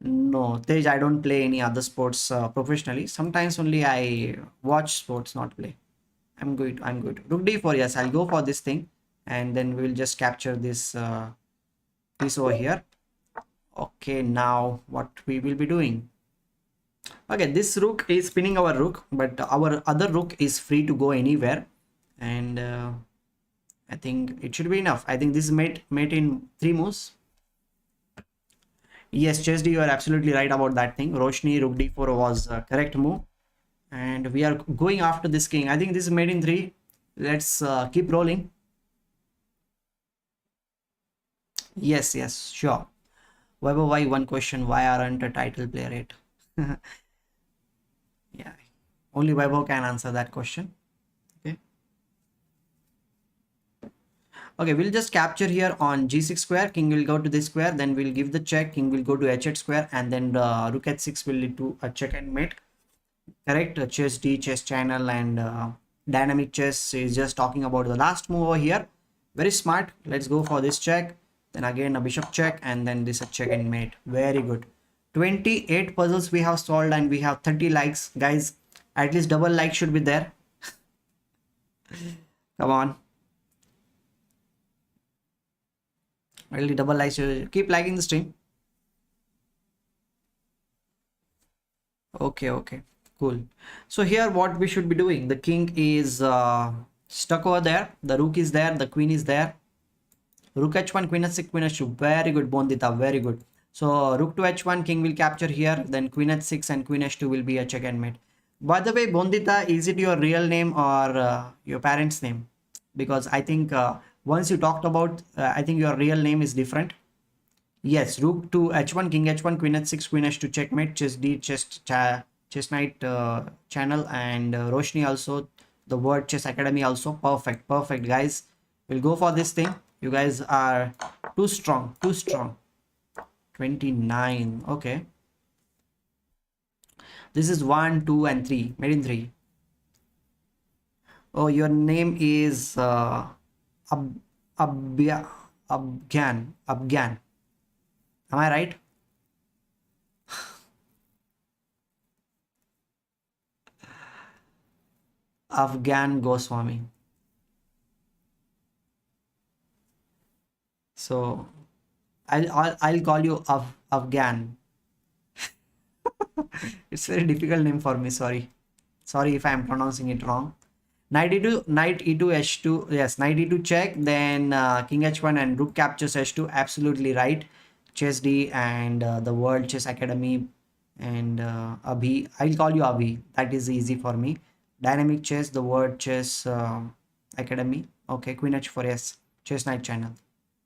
No, Tej, I don't play any other sports professionally. Sometimes only I watch sports, not play. I'm good. I'm good. Rook d4, yes, I'll go for this thing, and then we will just capture this piece over here. Okay, now what we will be doing? Okay, this rook is spinning our rook, but our other rook is free to go anywhere, and I think it should be enough. I think this is mate in 3 moves. Yes, Chess D, you are absolutely right about that thing. Roshni, Rook d4 was a correct move, and we are going after this king. I think this is mate in 3. Let's keep rolling. Yes, yes, sure. Why one question? Why aren't a title player yet? Yeah, only Vaibhav can answer that question. Okay. Okay, we'll just capture here on g6 square. King will go to this square, then we'll give the check. King will go to h8 square, and then rook h6 will lead to a check and mate. Correct. Chess D, chess channel, and dynamic chess is just talking about the last move over here. Very smart. Let's go for this check. Then again a bishop check, and then this a check and mate. Very good. 28 puzzles we have solved, and we have 30 likes, guys. At least double like should be there. Come on, really double likes. Keep liking the stream. Okay, cool. So here what we should be doing, the king is stuck over there, the rook is there, the queen is there. Rook h1, queen h6, queen h2. Very good, Bondita, very good. So rook to h1, king will capture here, then queen h6 and queen h2 will be a check and mate. By the way, Bondita, is it your real name or your parents' name? Because I think once you talked about, I think your real name is different. Yes, rook to h1, king h1, queen h6, queen h2, checkmate, chess d, chess knight channel, and Roshni also, the word chess academy also. Perfect, perfect, guys. We'll go for this thing. You guys are too strong, too strong. 29. Okay, this is 1, 2 and 3, made in 3. Oh, your name is Abgan. Am I right? Afghan Goswami. So I'll call you Afghan. It's very difficult name for me. Sorry if I am pronouncing it wrong. Knight e2, knight e2, h2. Yes, knight e2 check. Then king h1 and rook captures h2. Absolutely right. Chess D and the World Chess Academy and Abhi. I'll call you Abhi. That is easy for me. Dynamic Chess, the World Chess Academy. Okay, Queen h4. Yes, Chess Night Channel.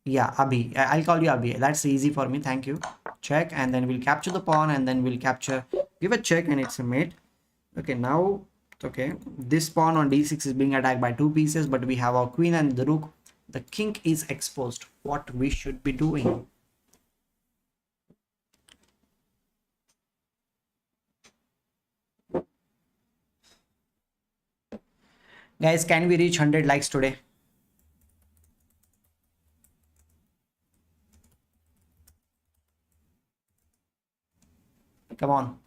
Yeah, Abhi. I'll call you Abhi. That's easy for me. Thank you. Check, and then we'll capture the pawn, and then we'll capture. Give a check, and it's a mate. Okay, now. Okay, this pawn on d6 is being attacked by 2 pieces, but we have our queen and the rook. The king is exposed. What we should be doing? Guys, can we reach 100 likes today? Come on.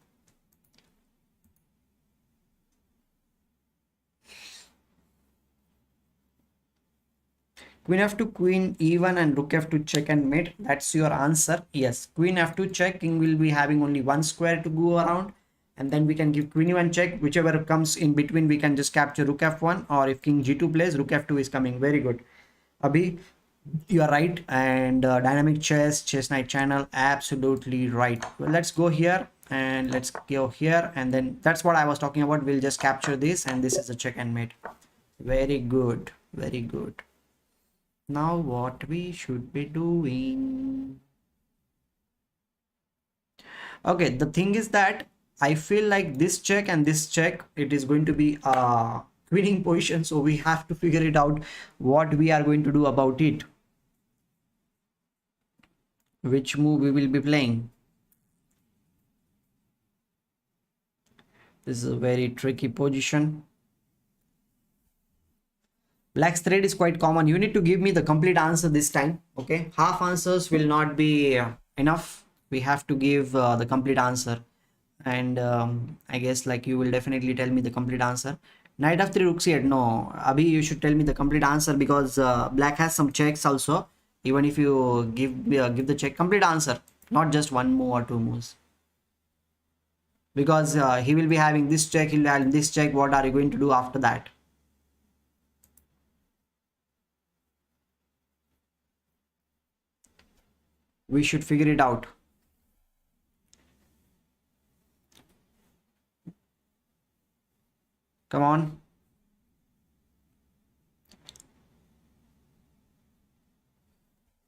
Queen f2, queen e1 and rook f2 check and mate. That's your answer. Yes, queen f2 check. King will be having only 1 square to go around, and then we can give queen e1 check. Whichever comes in between, we can just capture rook f1, or if king g2 plays, rook f2 is coming. Very good, Abhi, you are right. And dynamic chess, chess night channel, absolutely right. Well, let's go here and let's go here, and then that's what I was talking about. We'll just capture this, and this is a check and mate. Very good, very good. Now what we should be doing? Okay, the thing is that I feel like this check and this check, it is going to be a winning position, so we have to figure it out what we are going to do about it. Which move we will be playing. This is a very tricky position. Black's thread is quite common. You need to give me the complete answer this time. Okay, half answers will not be enough. We have to give the complete answer. And I guess like you will definitely tell me the complete answer. Knight of 3 rook c8. No, Abhi, you should tell me the complete answer because black has some checks also. Even if you give the check, complete answer, not just one move or two moves. Because he will be having this check, he'll have this check. What are you going to do after that? We should figure it out. Come on.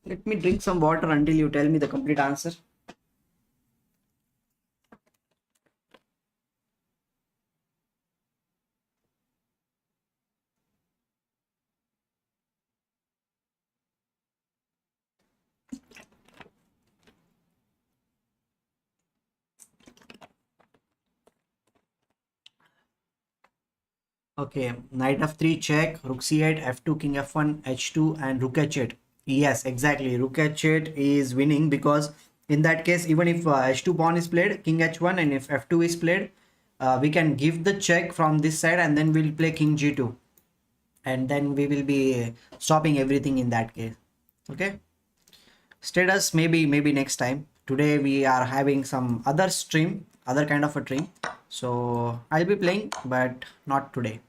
Let me drink some water until you tell me the complete answer. Okay, knight of 3 check, rook c8, f2, king f1, h2, and rook h8. Yes, exactly. Rook h8 is winning because in that case, even if h2 pawn is played, king h1, and if f2 is played, we can give the check from this side and then we'll play king g2. And then we will be stopping everything in that case. Okay. Status maybe next time. Today we are having some other stream, other kind of a stream, so I'll be playing but not today.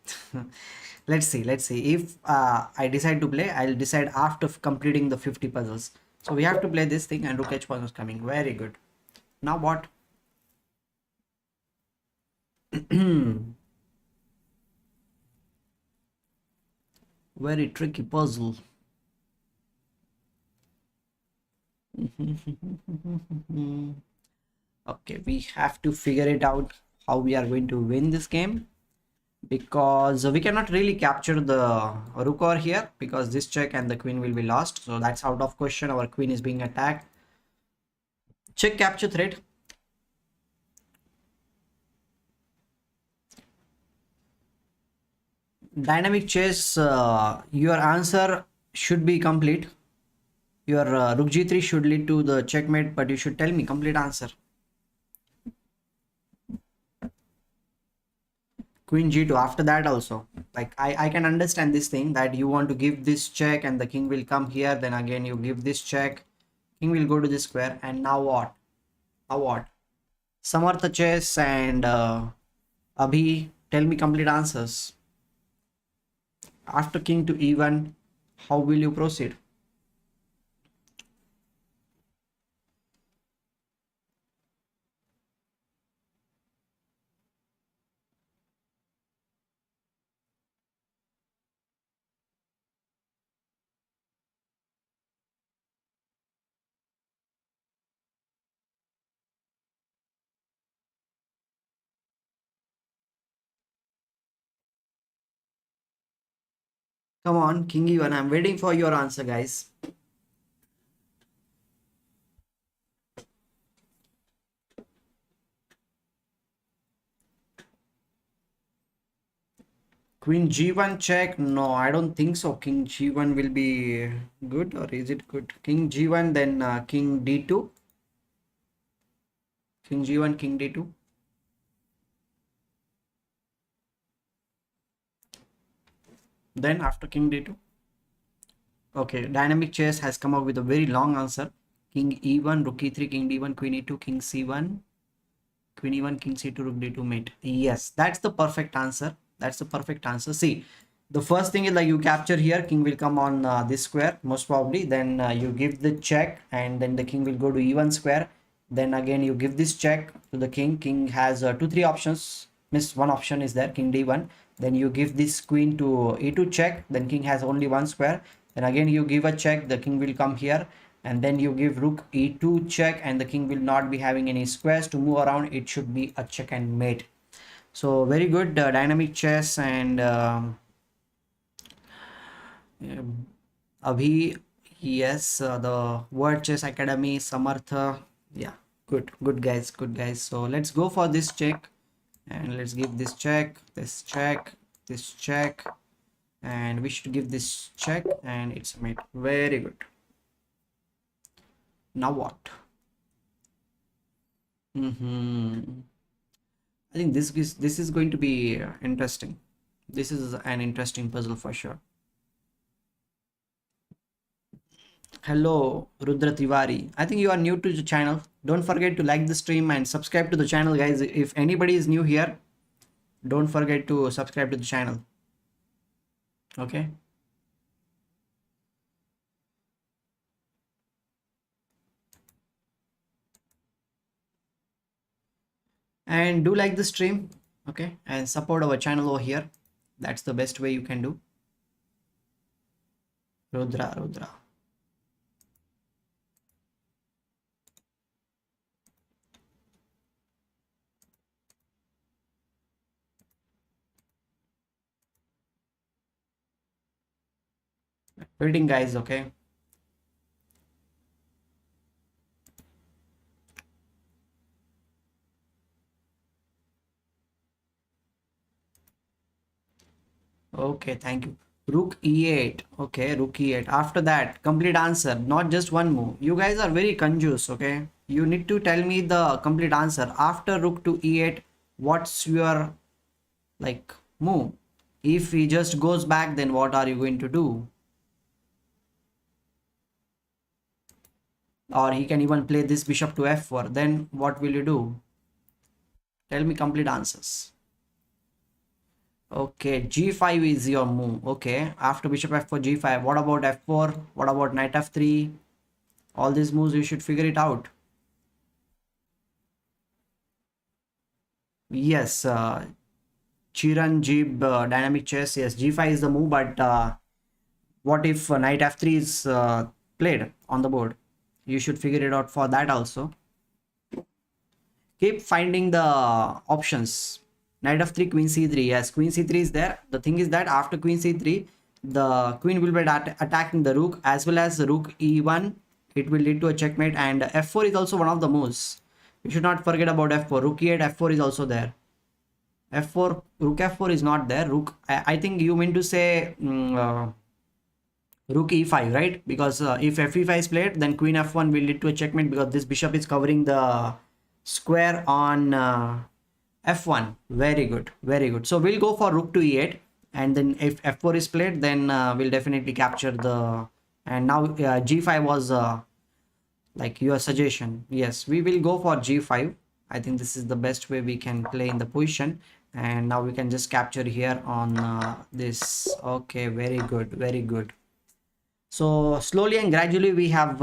Let's see if I decide to play. I'll decide after completing the 50 puzzles. So we have to play this thing, and rook h1 is coming. Very good. Now what? Very tricky puzzle. Okay, we have to figure it out how we are going to win this game, because we cannot really capture the rook over here because this check and the queen will be lost, so that's out of question. Our queen is being attacked. Check capture threat. Dynamic chess, your answer should be complete. Your rook g3 should lead to the checkmate, but you should tell me complete answer. Queen g2 after that also. Like I can understand this thing that you want to give this check and the king will come here, then again you give this check, king will go to this square, and now what? Now what? Samartha chess and Abhi, tell me complete answers. After king to e1, how will you proceed? Come on, king e1. I'm waiting for your answer, guys. Queen g1 check. No, I don't think so. King g1 will be good, or is it good? King g1, then king d2. King g1, king d2. Then after king d2. Okay, dynamic chess has come up with a very long answer. King e1, rook e3, king d1, queen e2, king c1, queen e1, king c2, rook d2 mate. Yes, that's the perfect answer. That's the perfect answer. See, the first thing is like you capture here, king will come on this square most probably. Then you give the check, and then the king will go to e1 square. Then again you give this check to the king. King has 2-3 options. Miss one option is there, king d1. Then you give this queen to e2 check. Then king has only one square. Then again you give a check, the king will come here, and then you give rook e2 check, and the king will not be having any squares to move around. It should be a check and mate. So very good dynamic chess. And Abhi, yes, the Word Chess Academy, Samartha, yeah, good guys, good guys. So let's go for this check, and let's give this check, this check, this check, and we should give this check, and it's a mate. Very good. Now what? I think this is going to be interesting. This is an interesting puzzle for sure. Hello, Rudra Tiwari. I think you are new to the channel. Don't forget to like the stream and subscribe to the channel, guys. If anybody is new here, don't forget to subscribe to the channel. Okay. And do like the stream, okay, and support our channel over here. That's the best way you can do. Rudra. Waiting, guys, okay. Okay, thank you. Rook e8. Okay, rook e8. After that, complete answer, not just one move. You guys are very confused, okay? You need to tell me the complete answer. After rook to e8, what's your like move? If he just goes back, then what are you going to do? Or he can even play this bishop to f4. Then what will you do? Tell me complete answers. Okay, g5 is your move. Okay, after bishop f4, g5. What about f4? What about knight f3? All these moves, you should figure it out. Yes, Chiranjeeb dynamic chess. Yes, g5 is the move, but what if knight f3 is played on the board? You should figure it out for that also. Keep finding the options. Knight f3, queen c3. Yes, queen c3 is there. The thing is that after queen c3, the queen will be attacking the rook, as well as the rook e1. It will lead to a checkmate, and f4 is also one of the moves. You should not forget about f4. Rook e8, f4 is also there. F4, rook f4 is not there. Rook, I think you mean to say rook e5, right? Because if f5 is played, then queen f1 will lead to a checkmate, because this bishop is covering the square on f1. Very good, very good. So we'll go for rook to e8, and then if f4 is played, then we'll definitely capture the. And now g5 was like your suggestion. Yes, we will go for g5. I think this is the best way we can play in the position. And now we can just capture here on this. Okay, very good, very good. So slowly and gradually we have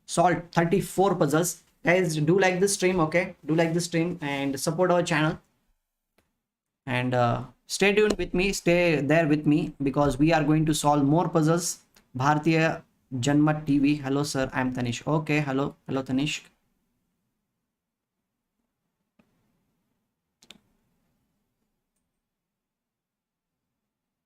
solved 34 puzzles. Guys, do like this stream, okay? Do like this stream and support our channel. And stay tuned with me, stay there with me, because we are going to solve more puzzles. Bhartiya Janmat TV. Hello, sir. I'm Tanish. Okay, hello. Hello, Tanish.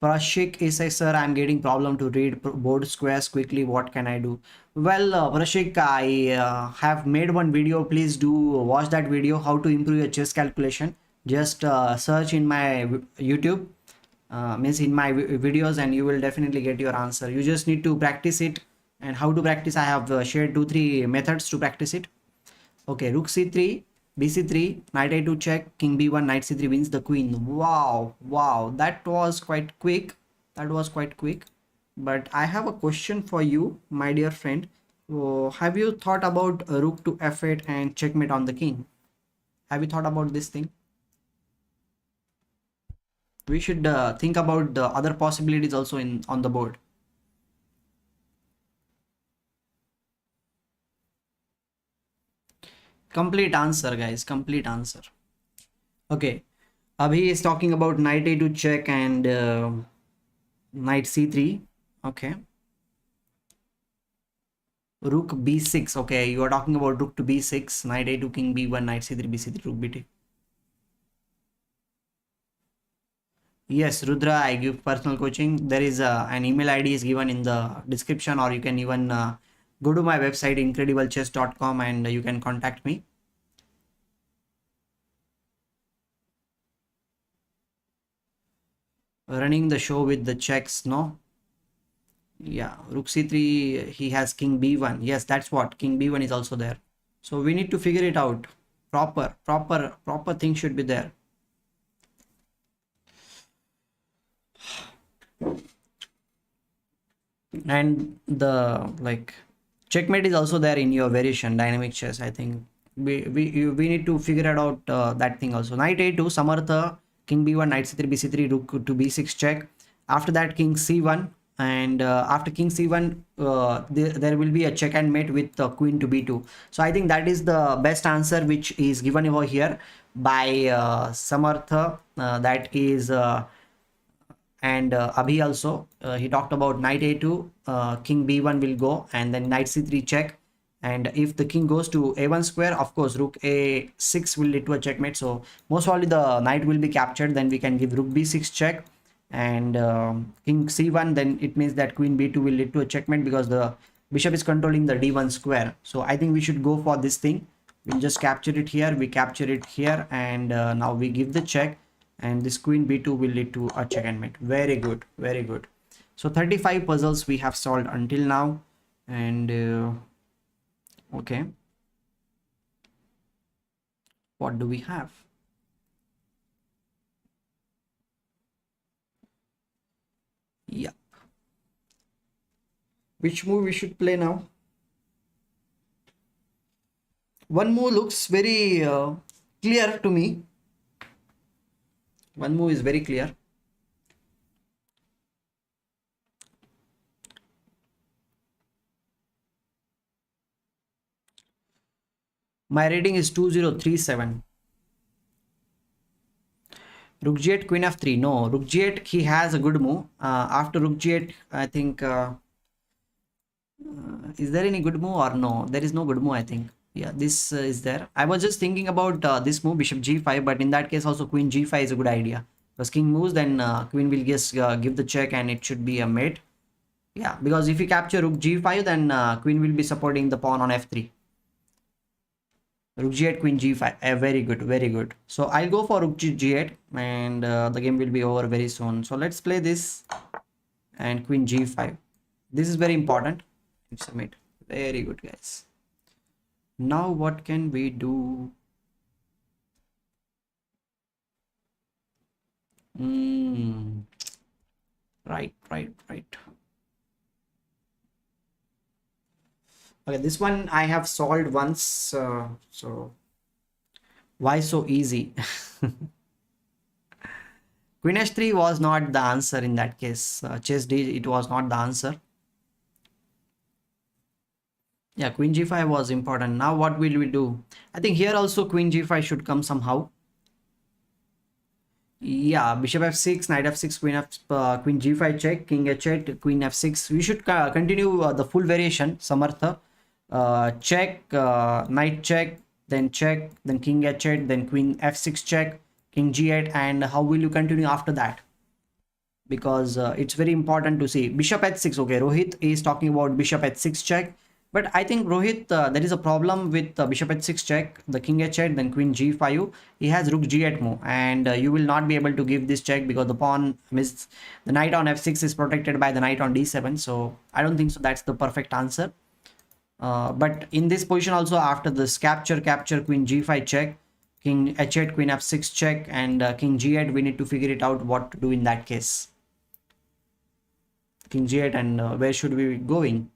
Prashik is a sir, I'm getting problem to read board squares quickly. What can I do? Well, Prashik, I have made one video. Please do watch that video. How to improve your chess calculation. Just search in my YouTube, means in my videos, and you will definitely get your answer. You just need to practice it. And how to practice? I have shared 2-3 methods to practice it. Okay, rook c3. bc3, knight a2 check, king b1, knight c3 wins the queen. Wow, that was quite quick. That was quite quick. But I have a question for you, my dear friend. Have you thought about rook to f8 and checkmate on the king? Have you thought about this thing? We should think about the other possibilities also on the board. Complete answer, guys. Complete answer. Okay. Abhi is talking about knight a2 check and knight c3. Okay. Rook b6. Okay, you are talking about rook to b6, knight a2, king b1, knight c3, b3, rook b2. Yes, Rudra, I give personal coaching. There is an email ID is given in the description, or you can even go to my website incrediblechess.com and you can contact me. Running the show with the checks, no? Yeah, rook c3, he has king b1. Yes, that's what, king b1 is also there. So we need to figure it out. Proper thing should be there. And the like checkmate is also there in your variation dynamic chess. I think we need to figure it out, that thing also. Knight a2, Samartha, king b1, knight c3, bc3, rook to b6 check. After that, king c1, and after king c1, there will be a check and mate with queen to b2. So I think that is the best answer which is given over here by Samartha. That is and Abhi also, he talked about knight a2, king b1 will go, and then knight c3 check, and if the king goes to a1 square, of course rook a6 will lead to a checkmate. So most probably the knight will be captured, then we can give rook b6 check, and king c1, then it means that queen b2 will lead to a checkmate because the bishop is controlling the d1 square. So I think we should go for this thing. We'll just capture it here, we capture it here, and now we give the check, and this queen b2 will lead to a check and mate. Very good, very good. So 35 puzzles we have solved until now, and okay, what do we have? Yeah, which move we should play now? One move looks very clear to me. One move is very clear. My rating is 2037. Rook g8, queen f3. No, rook g8, he has a good move. After rook g8, I think, is there any good move or no? There is no good move, I think. Yeah, this is there. I was just thinking about this move, bishop g5, but in that case also queen g5 is a good idea. Because king moves, then queen will just give the check, and it should be a mate. Yeah, because if you capture rook g5, then queen will be supporting the pawn on f3. Rook g8, queen g5. Very good, very good. So I'll go for rook g8, and the game will be over very soon. So let's play this, and queen g5. This is very important. Submit. Very good, guys. Now what can we do? Right. Okay, this one I have solved once. So why so easy? Queen h3 was not the answer in that case. Chess D, it was not the answer. Yeah, queen g5 was important. Now what will we do? I think here also queen g5 should come somehow. Yeah, bishop f6, knight f6, queen g5 check, king h8, queen f6. We should continue the full variation. Samartha, check, knight check, then king h8, then queen f6 check, king g8, and how will you continue after that? Because it's very important to see bishop h6. Okay, Rohit is talking about bishop h6 check, but I think Rohit, there is a problem with bishop h6 check, the king h8, then queen g5. He has rook g8 move, and you will not be able to give this check because the pawn missed. The knight on f6 is protected by the knight on d7, so I don't think so that's the perfect answer. But in this position also, after this capture queen g5 check, king h8, queen f6 check, and king g8, we need to figure it out what to do in that case. King g8, and where should we be going?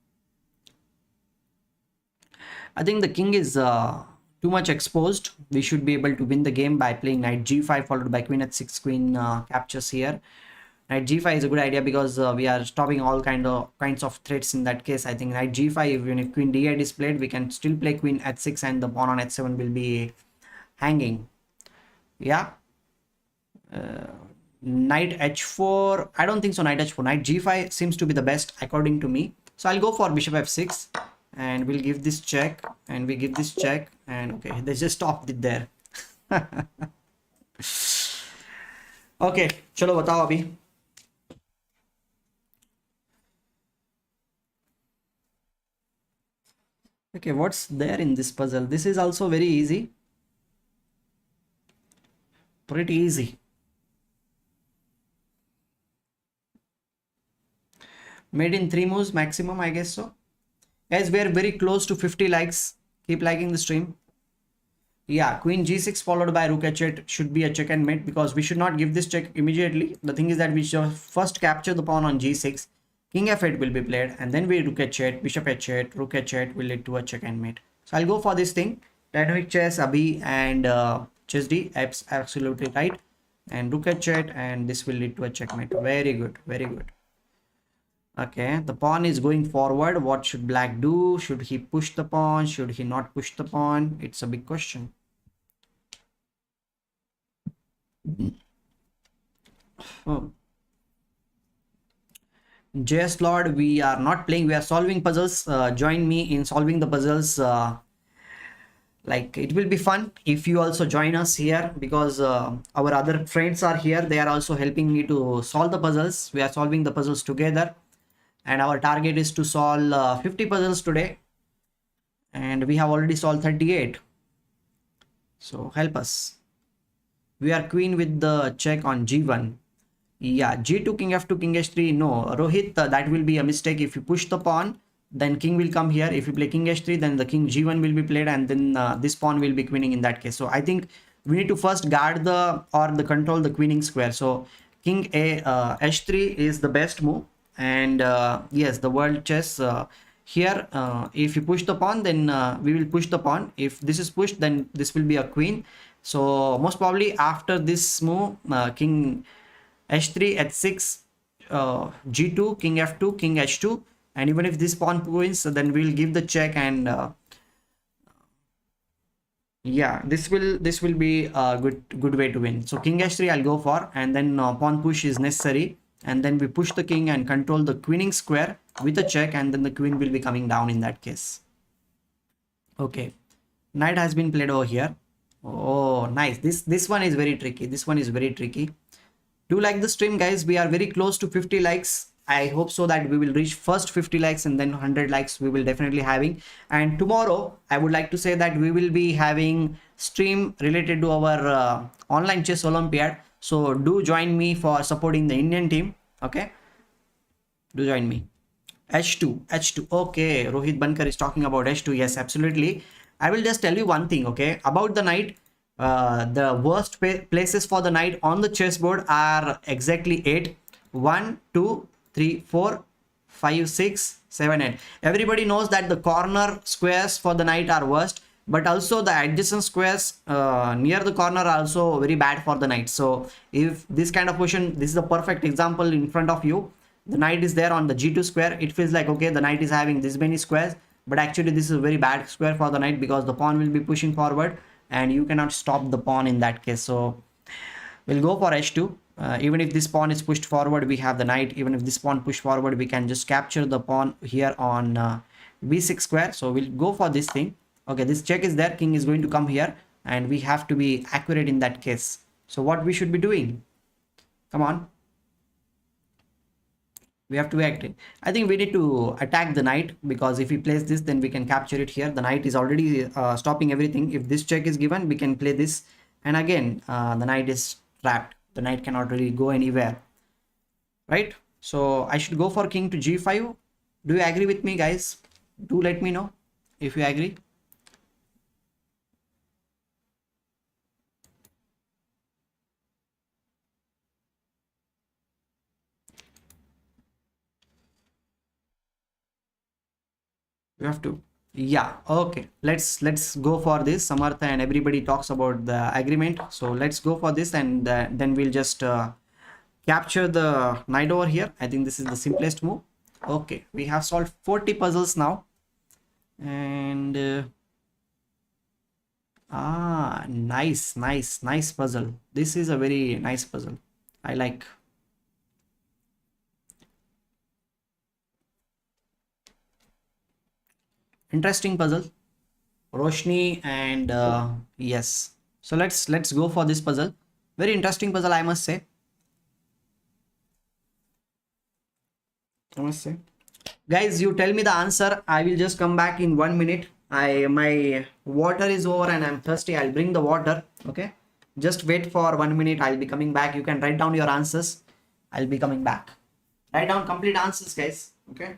I think the king is too much exposed. We should be able to win the game by playing knight g5 followed by queen h6. Queen captures here. Knight g5 is a good idea because we are stopping all kinds of threats in that case. I think knight g5, even if queen d8 is played, we can still play queen h6, and the pawn on h7 will be hanging. Yeah. Knight h4. I don't think so. Knight h4. Knight g5 seems to be the best according to me. So I'll go for bishop f6. and we'll give this check, and we give this check, and okay, they just stopped it there. Okay, chalo batao abhi. Okay, what's there in this puzzle? This is also very easy. Pretty easy. Made in 3 moves maximum, I guess so. Guys, we're very close to 50 likes. Keep liking the stream. Yeah, queen g6 followed by rook h8 should be a check and mate, because we should not give this check immediately. The thing is that we should first capture the pawn on g6. King f8 will be played, and then we rook h8, bishop h8, rook h8 will lead to a check and mate. So I'll go for this thing. Dynamic chess, Abhi and chess D, absolutely right. And rook h8, and this will lead to a checkmate. Very good, very good. Okay, the pawn is going forward. What should black do? Should he push the pawn? Should he not push the pawn? It's a big question. Oh. JS Lord, we are not playing, we are solving puzzles. Join me in solving the puzzles. Like, it will be fun if you also join us here, because our other friends are here. They are also helping me to solve the puzzles. We are solving the puzzles together, and our target is to solve 50 puzzles today, and we have already solved 38. So help us. We are queen with the check on g1. Yeah, g2, king f2, king h3. No, Rohit, that will be a mistake. If you push the pawn, then king will come here. If you play king h3, then the king g1 will be played, and then this pawn will be queening in that case. So I think we need to first guard the control the queening square. So king h3 is the best move. And yes, the world chess here, if you push the pawn, then we will push the pawn. If this is pushed, then this will be a queen. So most probably after this move, king h3, h6, g2, king f2, king h2, and even if this pawn wins, then we'll give the check, and yeah, this will be a good way to win. So king h3 I'll go for, and then pawn push is necessary, and then we push the king and control the queening square with a check, and then the queen will be coming down in that case. Okay, knight has been played over here. Oh, nice. This one is very tricky. This one is very tricky. Do like the stream, guys. We are very close to 50 likes. I hope so that we will reach first 50 likes, and then 100 likes we will definitely having. And tomorrow I would like to say that we will be having stream related to our online chess Olympiad. So do join me for supporting the Indian team. Okay, do join me. h2. Okay, Rohit Bankar is talking about h2. Yes, absolutely. I will just tell you one thing, okay, about the knight. The worst places for the knight on the chessboard are exactly 8. 1, 2, 3, 4, 5, 6, 7, 8. Everybody knows that the corner squares for the knight are worst, but also the adjacent squares near the corner are also very bad for the knight. So if this kind of position, this is the perfect example in front of you. The knight is there on the g2 square. It feels like, okay, the knight is having this many squares, but actually this is a very bad square for the knight, because the pawn will be pushing forward and you cannot stop the pawn in that case. So we'll go for h2. Even if this pawn is pushed forward, we have the knight. Even if this pawn pushed forward, we can just capture the pawn here on b6 square. So we'll go for this thing. Okay, this check is there. King is going to come here, and we have to be accurate in that case. So what we should be doing? Come on. We have to be active. I think we need to attack the knight, because if we place this, then we can capture it here. The knight is already stopping everything. If this check is given, we can play this, and again the knight is trapped. The knight cannot really go anywhere, right? So I should go for king to g5. Do you agree with me, guys? Do let me know if you agree. You have to. Yeah, okay, let's go for this. Samartha and everybody talks about the agreement, so let's go for this, and then we'll just capture the knight over here. I think this is the simplest move. Okay, we have solved 40 puzzles now, and nice puzzle. This is a very nice puzzle. I like. interesting puzzle. Roshni and yes. So let's go for this puzzle. Very interesting puzzle, I must say. I must say. Guys, you tell me the answer. I will just come back in 1 minute. My water is over and I'm thirsty. I'll bring the water. Okay. Just wait for 1 minute. I'll be coming back. You can write down your answers. I'll be coming back. Write down complete answers, guys. Okay.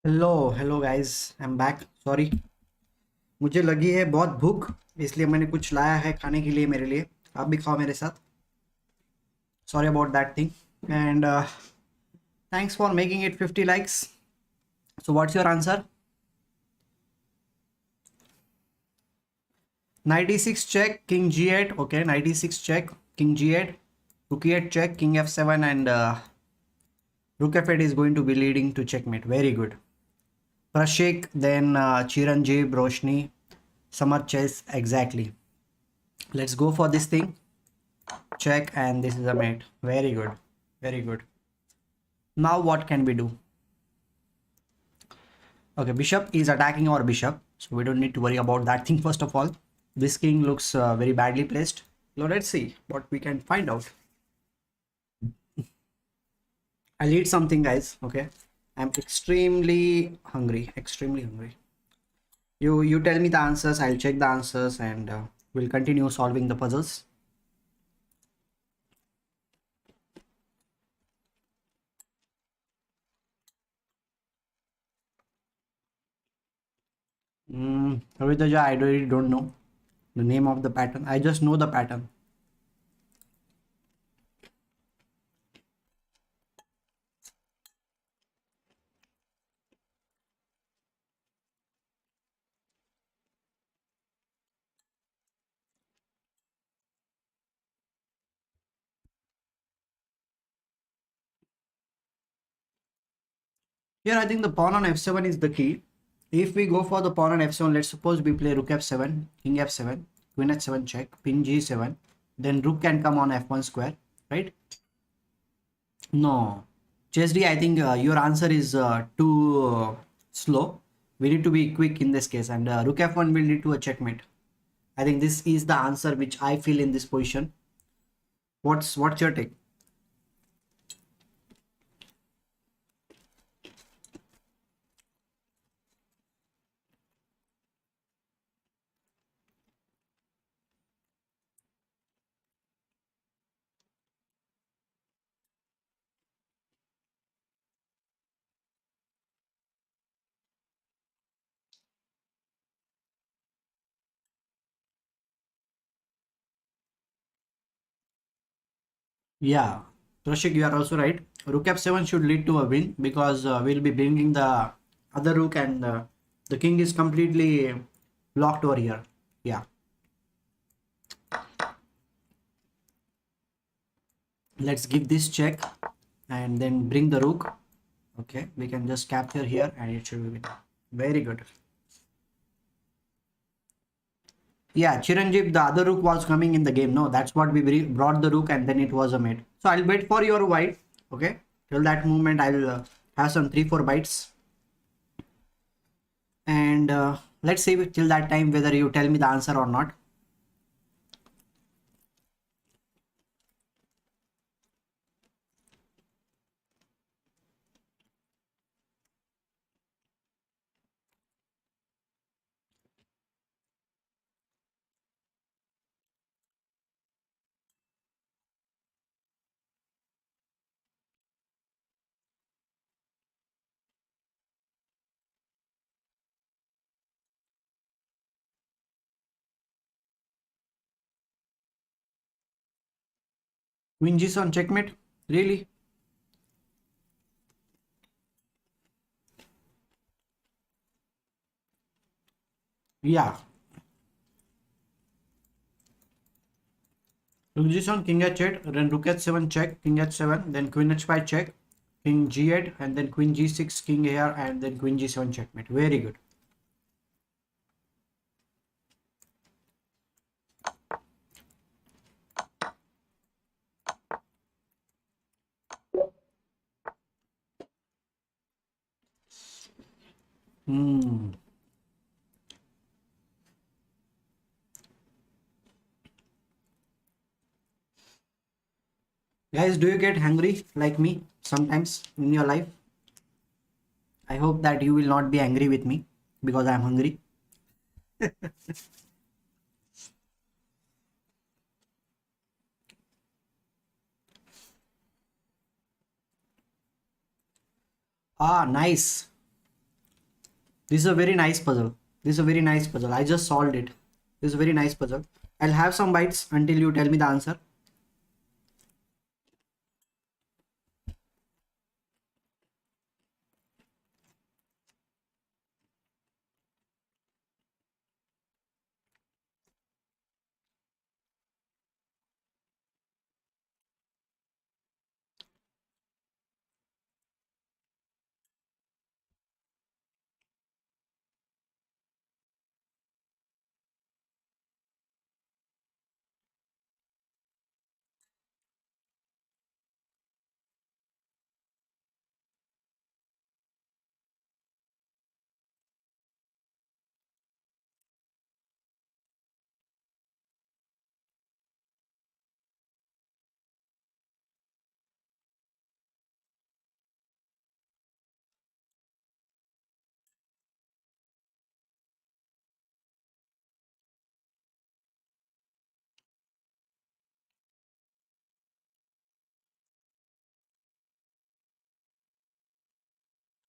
Hello guys, I am back. Sorry, मुझे लगी है बहुत भूख, इसलिए मैंने कुछ लाया है खाने के लिए मेरे लिए। आप भी खाओ मेरे साथ। Sorry about that thing and thanks for making it 50 likes. So what's your answer? 96 check, king g8. Okay, 96 check, king g8, rook e8 check, king f7, and rook f8 is going to be leading to checkmate. Very good. Prashik, then Chiranjeev, Roshni, Samar Chess, exactly. Let's go for this thing. Check, and this is a mate. Very good. Very good. Now what can we do? Okay, bishop is attacking our bishop, so we don't need to worry about that thing first of all. This king looks very badly placed. So let's see what we can find out. I'll eat something, guys. Okay, I'm extremely hungry. Extremely hungry. You tell me the answers. I'll check the answers, and we'll continue solving the puzzles. Savitha, I really don't know the name of the pattern. I just know the pattern. Here, I think the pawn on f7 is the key. If we go for the pawn on f7, let's suppose we play rook f7, king f7, queen h7 check, queen g7, then rook can come on f1 square, right? No. Chesd, I think your answer is too slow. We need to be quick in this case, and rook f1 will lead to a checkmate. I think this is the answer which I feel in this position. What's your take? Yeah, Rashik, you are also right. Rook f7 should lead to a win because we'll be bringing the other rook, and the king is completely blocked over here. Yeah, let's give this check and then bring the rook. Okay, we can just capture here and it should be win. Very good. Yeah, Chiranjeev, the other rook was coming in the game. No, that's what we brought the rook and then it was a mate. So I'll wait for your white. Okay, till that moment I'll have some 3-4 bites. And let's see till that time whether you tell me the answer or not. Queen G on checkmate? Really? Yeah. Rook G on king h8, then rook h7 check, king h7, then queen h5 check, king g8, and then queen g6, king here, and then queen g7 checkmate. Very good. Hmm. Guys, do you get hungry like me sometimes in your life? I hope that you will not be angry with me because I am hungry. Ah, nice. This is a very nice puzzle. This is a very nice puzzle. I just solved it. This is a very nice puzzle. I'll have some bites until you tell me the answer.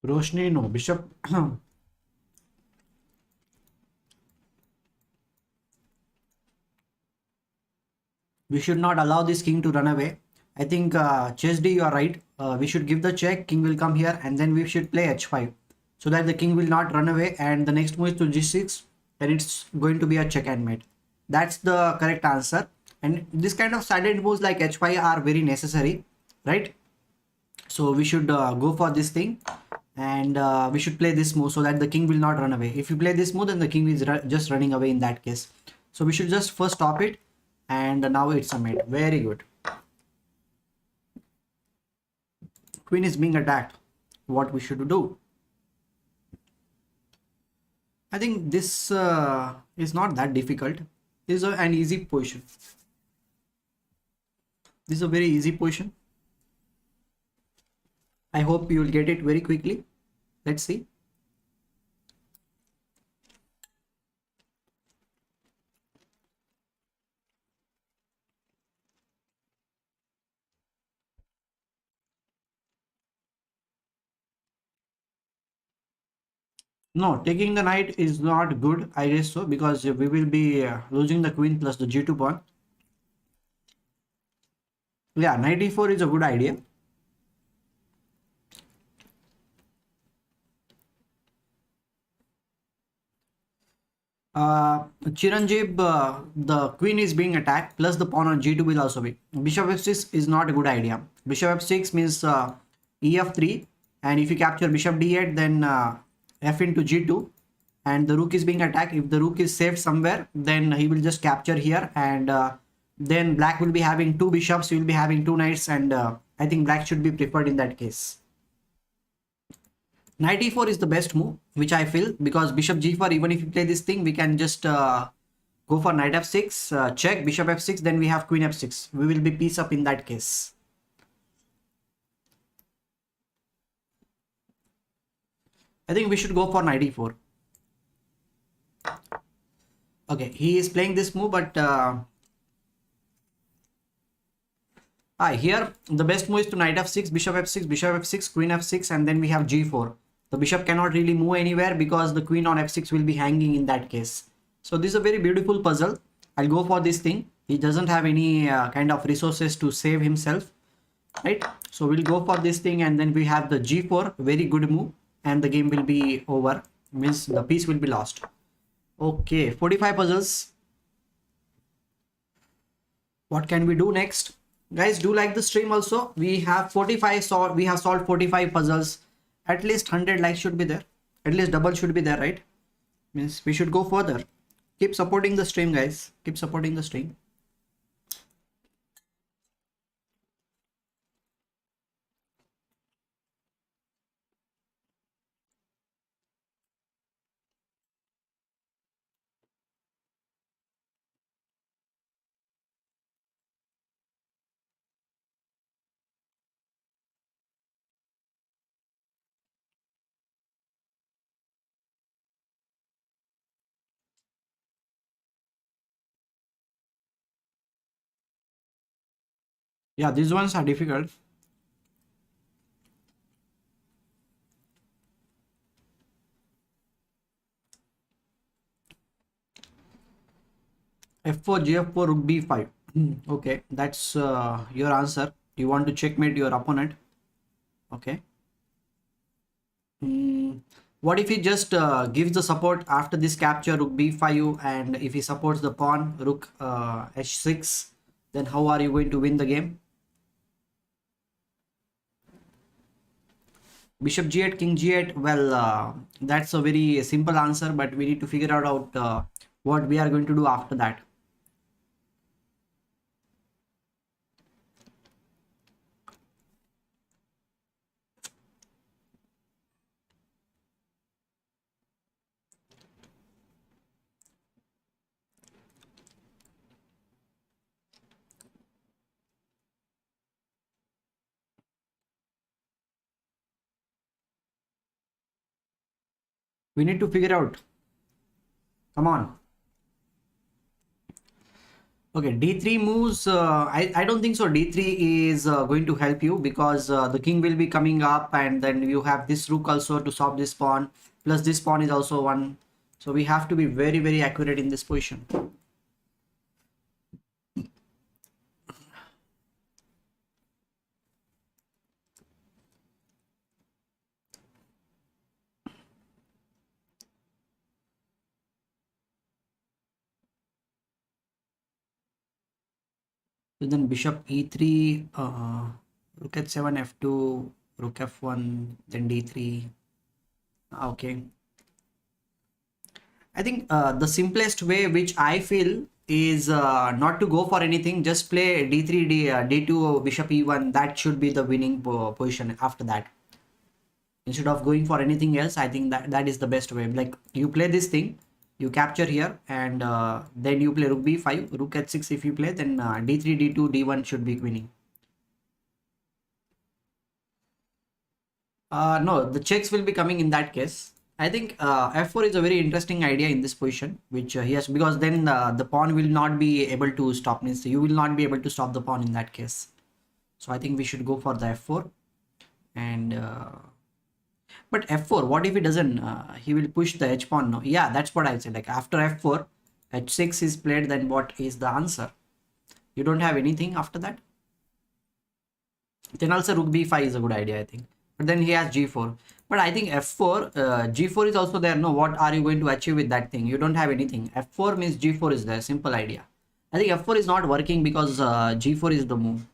Roshni, no. Bishop. We should not allow this king to run away. I think chess D, you are right. We should give the check. King will come here, and then we should play h5 so that the king will not run away. And the next move is to g6, and it's going to be a check and mate. That's the correct answer. And this kind of silent moves like h5 are very necessary, right? So we should go for this thing, and we should play this move so that the king will not run away. If you play this move, then the king is just running away in that case. So we should just first stop it, and now it's a mate. Very good. Queen is being attacked. What we should do? I think this is not that difficult. This is an easy position. This is a very easy position. I hope you will get it very quickly. Let's see. No, taking the knight is not good, I guess so, because we will be losing the queen plus the g2 pawn. Yeah, knight e4 is a good idea. Chiranjeev, the queen is being attacked, plus the pawn on g2 will also be. Bishop f6 is not a good idea. Bishop f6 means ef3, and if you capture bishop d8, then f into g2, and the rook is being attacked. If the rook is saved somewhere, then he will just capture here, and then black will be having two bishops, he will be having two knights, and I think black should be preferred in that case. Knight e4 is the best move, which I feel, because bishop g4, even if you play this thing, we can just go for knight f6, check, bishop f6, then we have queen f6. We will be piece up in that case. I think we should go for knight e4. Okay, he is playing this move, but here the best move is to knight f6, bishop f6, bishop f6, queen f6, and then we have g4. The bishop cannot really move anywhere because the queen on f6 will be hanging in that case. So this is a very beautiful puzzle. I'll go for this thing. He doesn't have any kind of resources to save himself, right? So we'll go for this thing, and then we have the g4, very good move, and the game will be over, means the piece will be lost. Okay, 45 puzzles. What can we do next? Guys, do like the stream also. We have 45 we have solved 45 puzzles. At least 100 likes should be there. At least double should be there, right? Means we should go further. Keep supporting the stream, guys. Keep supporting the stream. Yeah, these ones are difficult. . f4 gf4 rook b5. Okay, that's your answer. You want to checkmate your opponent. Okay. Hmm. What if he just gives the support after this capture rook b5, and if he supports the pawn rook h6, then how are you going to win the game? Bishop g8, king g8. Well, that's a very simple answer, but we need to figure out what we are going to do after that. We need to figure out. Come on. Okay, d3 moves. I don't think so. D3 is going to help you because the king will be coming up, and then you have this rook also to stop this pawn. Plus, this pawn is also one. So we have to be very, very accurate in this position. So then bishop e3, rook h7, f2, rook f1, then d3. Okay. I think the simplest way, which I feel, is not to go for anything. Just play d3, d2, bishop e1. That should be the winning position after that. Instead of going for anything else, I think that is the best way. Like you play this thing, you capture here, and then you play rook b5, rook h6. If you play, then d3, d2, d1 should be winning. No, the checks will be coming in that case. I think f4 is a very interesting idea in this position, which he has, because then the pawn will not be able to stop. Means you will not be able to stop the pawn in that case. So I think we should go for the f4. And but f4, what if he doesn't? He will push the h pawn. No, yeah, that's what I say. Like after f4, h6 is played. Then what is the answer? You don't have anything after that. Then also rook b5 is a good idea, I think. But then he has g4. But I think f4, g4 is also there. No, what are you going to achieve with that thing? You don't have anything. f4 means g4 is there. Simple idea. I think f4 is not working because g4 is the move.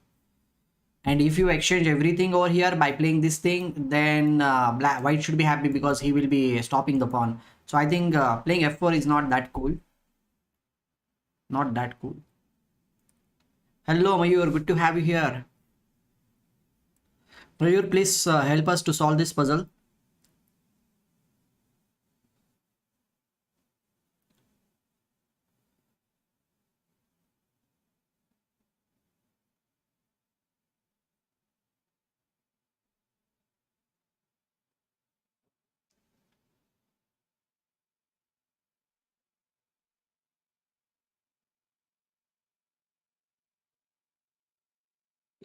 And if you exchange everything over here by playing this thing, then white should be happy because he will be stopping the pawn. So I think playing f4 is not that cool. Not that cool. Hello, Mayur. Good to have you here. Mayur, please help us to solve this puzzle.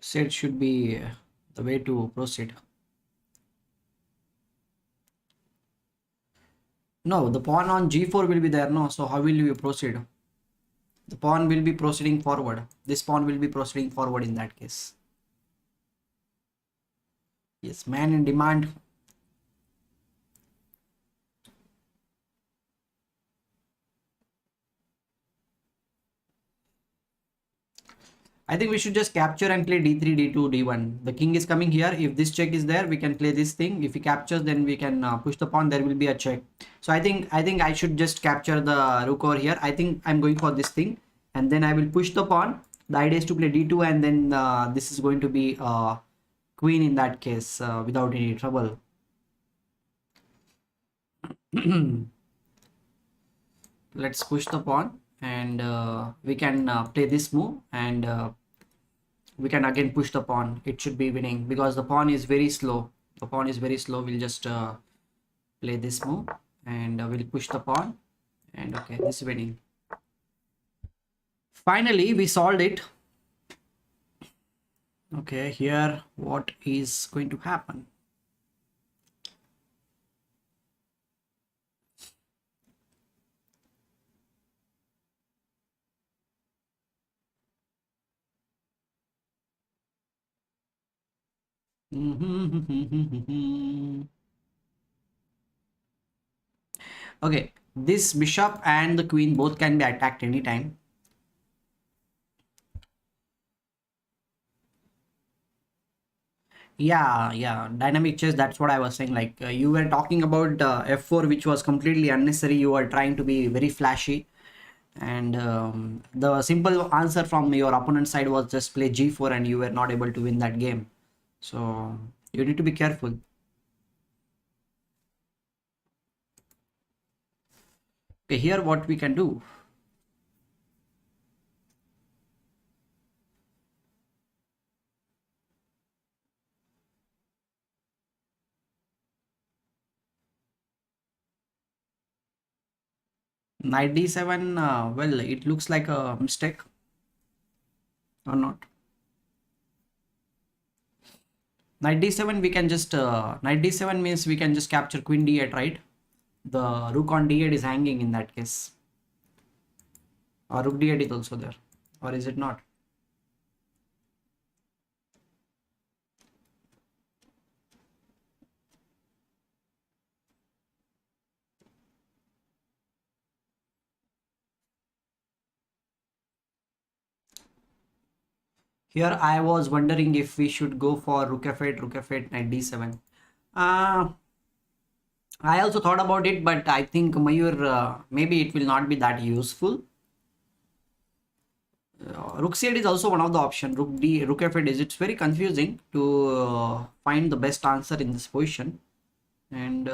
Said should be the way to proceed. No, the pawn on g4 will be there. No, so how will you proceed? The pawn will be proceeding forward. This pawn will be proceeding forward in that case. Yes, man in demand. I think we should just capture and play d3, d2, d1. The king is coming here. If this check is there, we can play this thing. If he captures, then we can push the pawn. There will be a check. So I think I should just capture the rook over here. I think I'm going for this thing, and then I will push the pawn. The idea is to play d2, and then this is going to be queen in that case without any trouble. Let's push the pawn, and we can play this move, and we can again push the pawn. It should be winning because the pawn is very slow. The pawn is very slow. We'll just play this move, and we'll push the pawn, and okay, this is winning. Finally we solved it. Okay, here what is going to happen? Okay, this bishop and the queen both can be attacked anytime. Yeah, dynamic chess, that's what I was saying. Like you were talking about f4, which was completely unnecessary. You were trying to be very flashy, and the simple answer from your opponent's side was just play g4, and you were not able to win that game. So you need to be careful. Okay, here what we can do. Knight d7, well, it looks like a mistake or not. Knight d7, we can just knight d7 means we can just capture queen d8, right? The rook on d8 is hanging in that case, or rook d8 is also there, or is it not? Here I was wondering if we should go for rook f8, rook f8, knight d7. uh, I also thought about it, but I think Mayur, maybe it will not be that useful. Rook c8 is also one of the option. Rook f8 is, it's very confusing to find the best answer in this position. And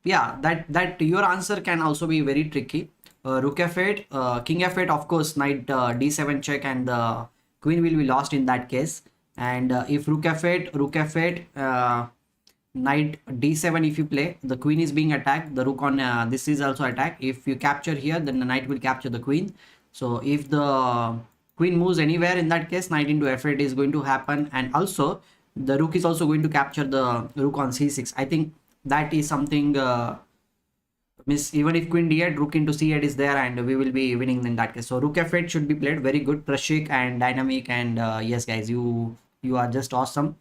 yeah, that your answer can also be very tricky. Rook f8, king f8, of course, knight d7 check, and the queen will be lost in that case. And if rook f8, knight d7, if you play, the queen is being attacked, the rook on this is also attacked. If you capture here, then the knight will capture the queen. So if the queen moves anywhere, in that case knight into f8 is going to happen, and also the rook is also going to capture the rook on c6. I think that is something miss. Even if queen d8, rook into c8 is there, and we will be winning in that case. So rook f8 should be played. Very good, Prashik and dynamic, and yes guys, you are just awesome.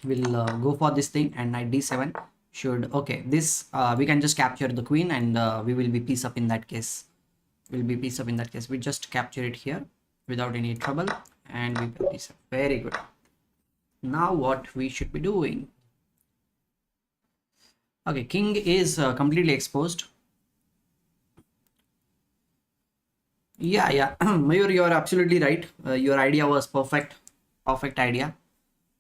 We'll go for this thing, and knight d7 should, okay, this we can just capture the queen, and we will be piece up in that case. We just capture it here without any trouble, and we play piece up. Very good. Now what we should be doing? Okay, king is completely exposed. Yeah. Mayur, you are absolutely right. Your idea was perfect idea.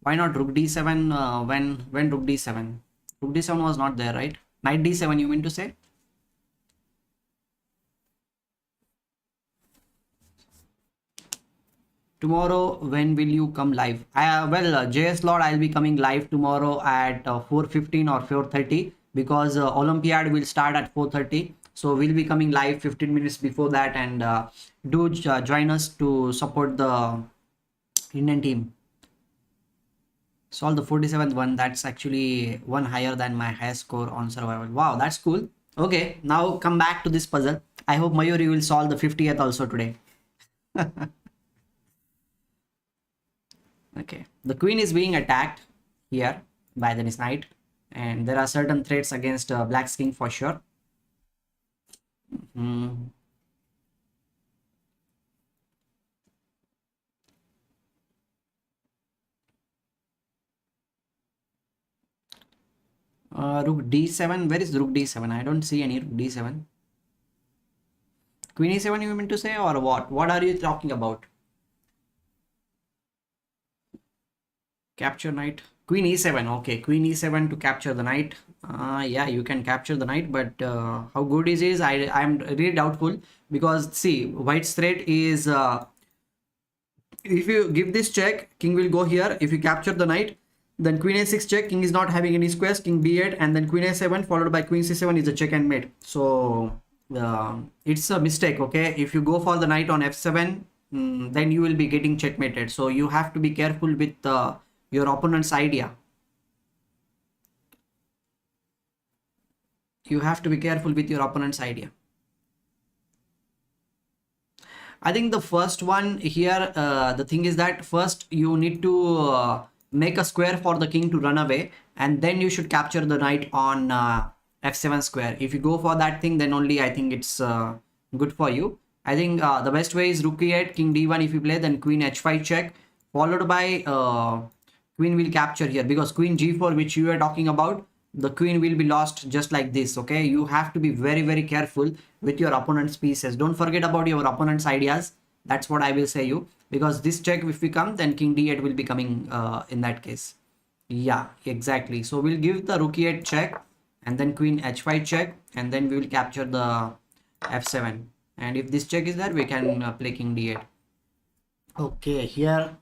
Why not rook d7? When rook d7? Rook d7 was not there, right? Knight d7, you mean to say? Tomorrow, when will you come live? Well, JS Lord, I'll be coming live tomorrow at 4:15 or 4:30, because Olympiad will start at 4:30. So we'll be coming live 15 minutes before that, and do join us to support the Indian team. Solve the 47th one. That's actually one higher than my highest score on survival. Wow, that's cool. Okay, now come back to this puzzle. I hope Mayur, you will solve the 50th also today. Okay, the queen is being attacked here by this knight, and there are certain threats against black's king for sure. Mm. Rook d7. Where is rook d7? I don't see any rook d7. Queen e7, you mean to say, or what? What are you talking about? Capture knight. Queen e7. Okay, queen e7 to capture the knight. Yeah, you can capture the knight, but how good is it? I'm really doubtful, because see, white's threat is if you give this check, king will go here. If you capture the knight, then queen a6 check, king is not having any squares, king b8, and then queen a7 followed by queen c7 is a check and mate. So it's a mistake. Okay, if you go for the knight on f7, then you will be getting checkmated. So you have to be careful with your opponent's idea. You have to be careful with your opponent's idea. I think the first one here, the thing is that first you need to make a square for the king to run away, and then you should capture the knight on f7 square. If you go for that thing, then only I think it's good for you. I think the best way is rook e8, king d1 if you play, then queen h5 check, followed by queen will capture here, because queen g4 which you were talking about, the queen will be lost just like this. Okay, you have to be very very careful with your opponent's pieces. Don't forget about your opponent's ideas. That's what I will say you, because this check if we come, then king d8 will be coming in that case. Yeah, exactly. So we'll give the rook e8 check, and then queen h5 check, and then we will capture the f7, and if this check is there, we can play king d8. Okay, here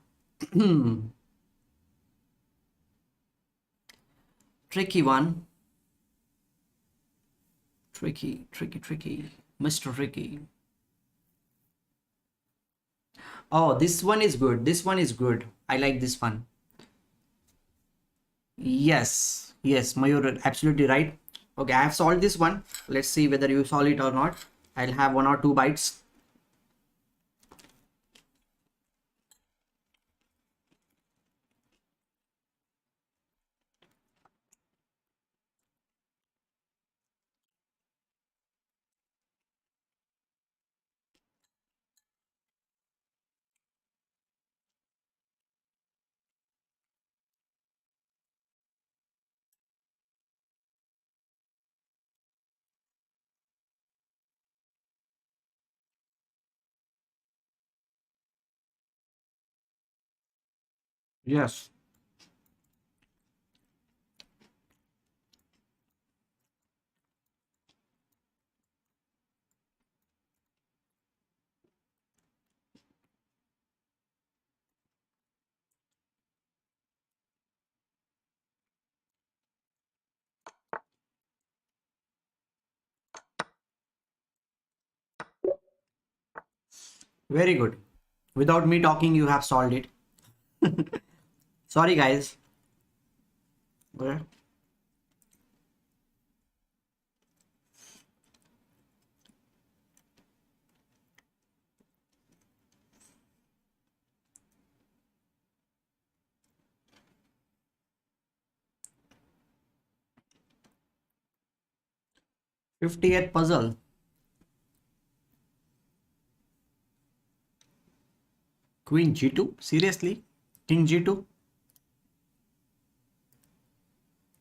tricky one. Tricky, Mr. Tricky. Oh, this one is good. This one is good. I like this one. Yes, yes, Mayur, absolutely right. Okay, I have solved this one. Let's see whether you solve it or not. I'll have 1 or 2 bites. Yes. Very good. Without me talking, you have solved it. Sorry, guys. Okay. 58th puzzle. Queen g2? Seriously? King g2?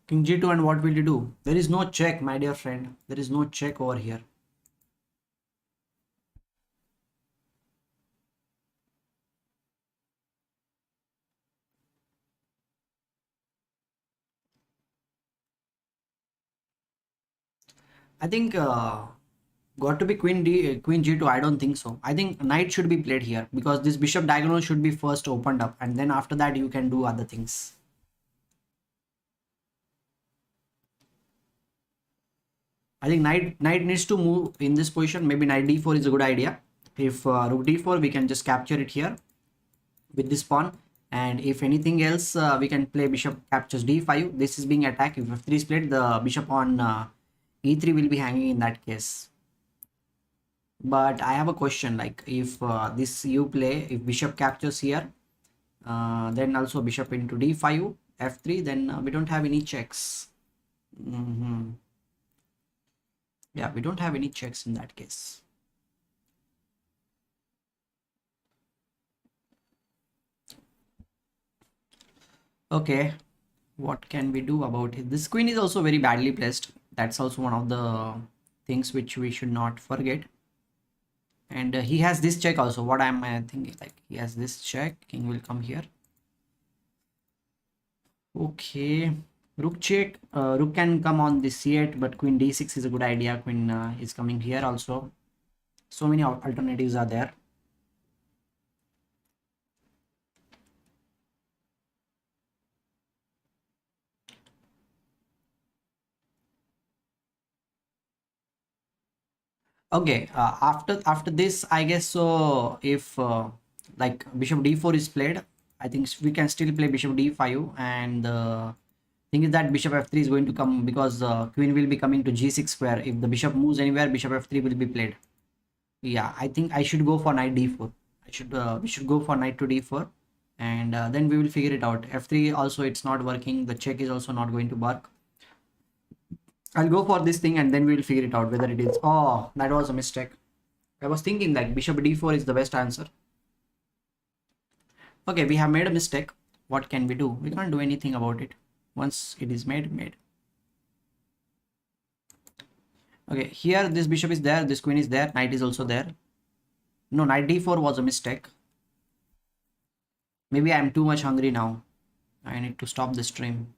King g2, and what will you do? There is no check, my dear friend. There is no check over here. I think got to be queen g2. I don't think so. I think knight should be played here, because this bishop diagonal should be first opened up, and then after that you can do other things. I think knight needs to move in this position. Maybe knight d4 is a good idea. If rook d4, we can just capture it here with this pawn, and if anything else, we can play bishop captures d5. This is being attacked. If f3 is played, the bishop on e3 will be hanging in that case. But I have a question, like if this you play, if bishop captures here, then also bishop into d5, f3, then we don't have any checks. Yeah, we don't have any checks in that case. Okay, what can we do about it? This queen is also very badly placed. That's also one of the things which we should not forget. And he has this check also. What am I thinking? Like he has this check. King will come here. Okay, rook check. Rook can come on this c8, but queen d6 is a good idea. Queen is coming here also. So many alternatives are there. Okay, after this, I guess so. If like bishop d4 is played, I think we can still play bishop d5, and the thing is that bishop f3 is going to come, because queen will be coming to g6 square. If the bishop moves anywhere, bishop f3 will be played. Yeah, I think I should go for knight d4. We should go for knight to d4. and then we will figure it out. F3 also it's not working, the check is also not going to work. I'll go for this thing and then we will figure it out whether it is. Oh, that was a mistake. I was thinking like bishop d4 is the best answer. Okay, we have made a mistake. What can we do? We can't do anything about it. Once it is made. Okay, here this bishop is there, this queen is there, knight is also there. No, knight d4 was a mistake. Maybe I am too much hungry now. I need to stop the stream.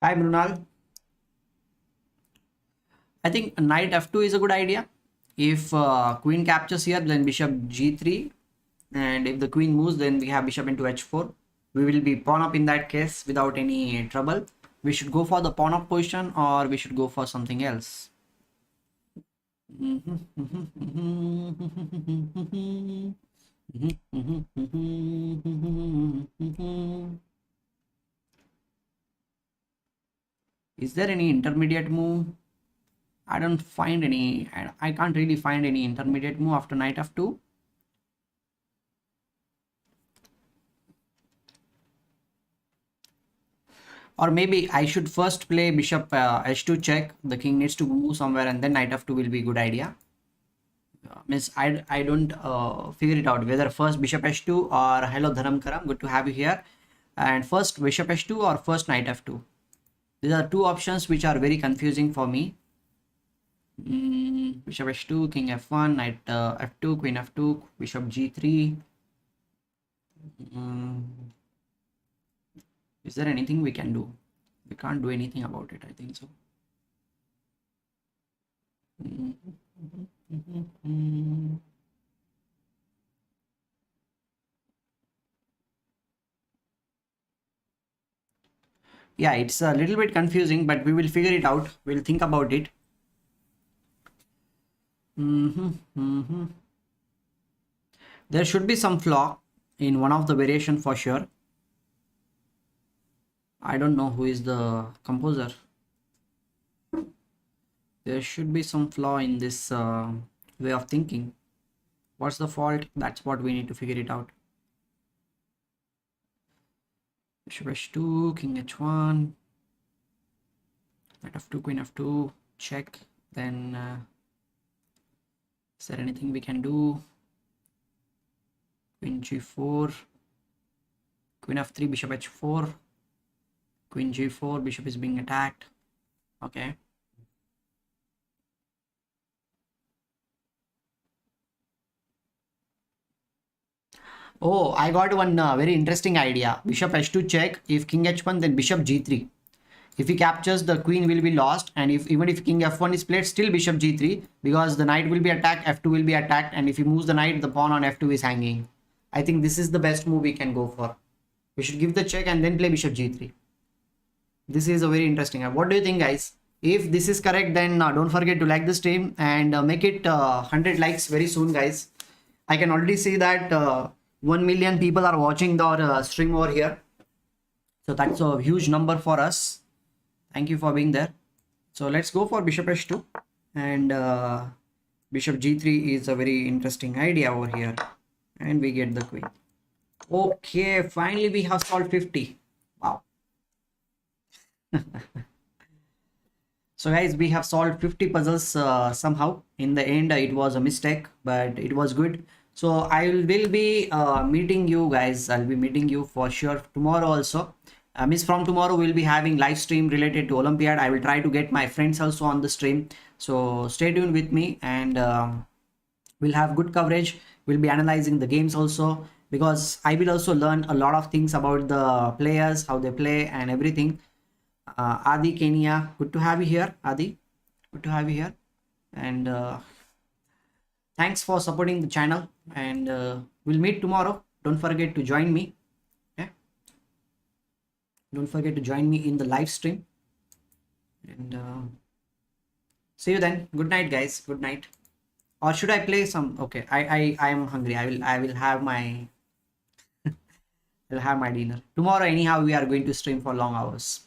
Hi, Brunal. I think knight f2 is a good idea. If queen captures here, then bishop g3, and if the queen moves, then we have bishop into h4. We will be pawn up in that case without any trouble. We should go for the pawn up position, or we should go for something else. Is there any intermediate move? I don't find any. I can't really find any intermediate move after knight f2. Or maybe I should first play bishop h2 check. The king needs to move somewhere, and then knight f2 will be a good idea. Miss, I don't figure it out whether first bishop h2 or hello Dharamkaram, good to have you here. And first bishop h2 or first knight f2. These are two options which are very confusing for me. Bishop h2, king f1, knight f2, queen f2, bishop g3. Is there anything we can do? We can't do anything about it, I think so. Yeah, it's a little bit confusing, but we will figure it out. We'll think about it. There should be some flaw in one of the variation for sure. I don't know who is the composer. There should be some flaw in this way of thinking. What's the fault? That's what we need to figure it out. Bishop h2, king h1, knight f2, queen f2, check. Then is there anything we can do? Queen g4, queen f3, bishop h4, queen g4, bishop is being attacked. Okay. Oh, I got one very interesting idea. Bishop h2 check. If king h1, then bishop g3. If he captures, the queen will be lost, and even if king f1 is played, still bishop g3, because the knight will be attacked, f2 will be attacked, and if he moves the knight, the pawn on f2 is hanging. I think this is the best move we can go for. We should give the check and then play bishop g3. This is a very interesting. What do you think, guys? If this is correct, then don't forget to like the stream and make it 100 likes very soon, guys. I can already see that 1 million people are watching the stream over here. So that's a huge number for us. Thank you for being there. So let's go for bishop h2, and bishop g3 is a very interesting idea over here, and we get the queen. Okay, finally we have solved 50. Wow. So guys, we have solved 50 puzzles somehow. In the end, it was a mistake, but it was good. So I will be meeting you guys. I'll be meeting you for sure tomorrow also. Means from tomorrow we'll be having live stream related to Olympiad. I will try to get my friends also on the stream. So stay tuned with me, and we'll have good coverage. We'll be analyzing the games also, because I will also learn a lot of things about the players, how they play and everything. Adi, Kenya, good to have you here. Adi, good to have you here. And thanks for supporting the channel, and we'll meet tomorrow. Don't forget to join me. Okay, don't forget to join me in the live stream, and see you then. Good night, guys. Good night. Or should I play some? Okay, I am hungry. I will have my I'll have my dinner tomorrow. Anyhow, we are going to stream for long hours.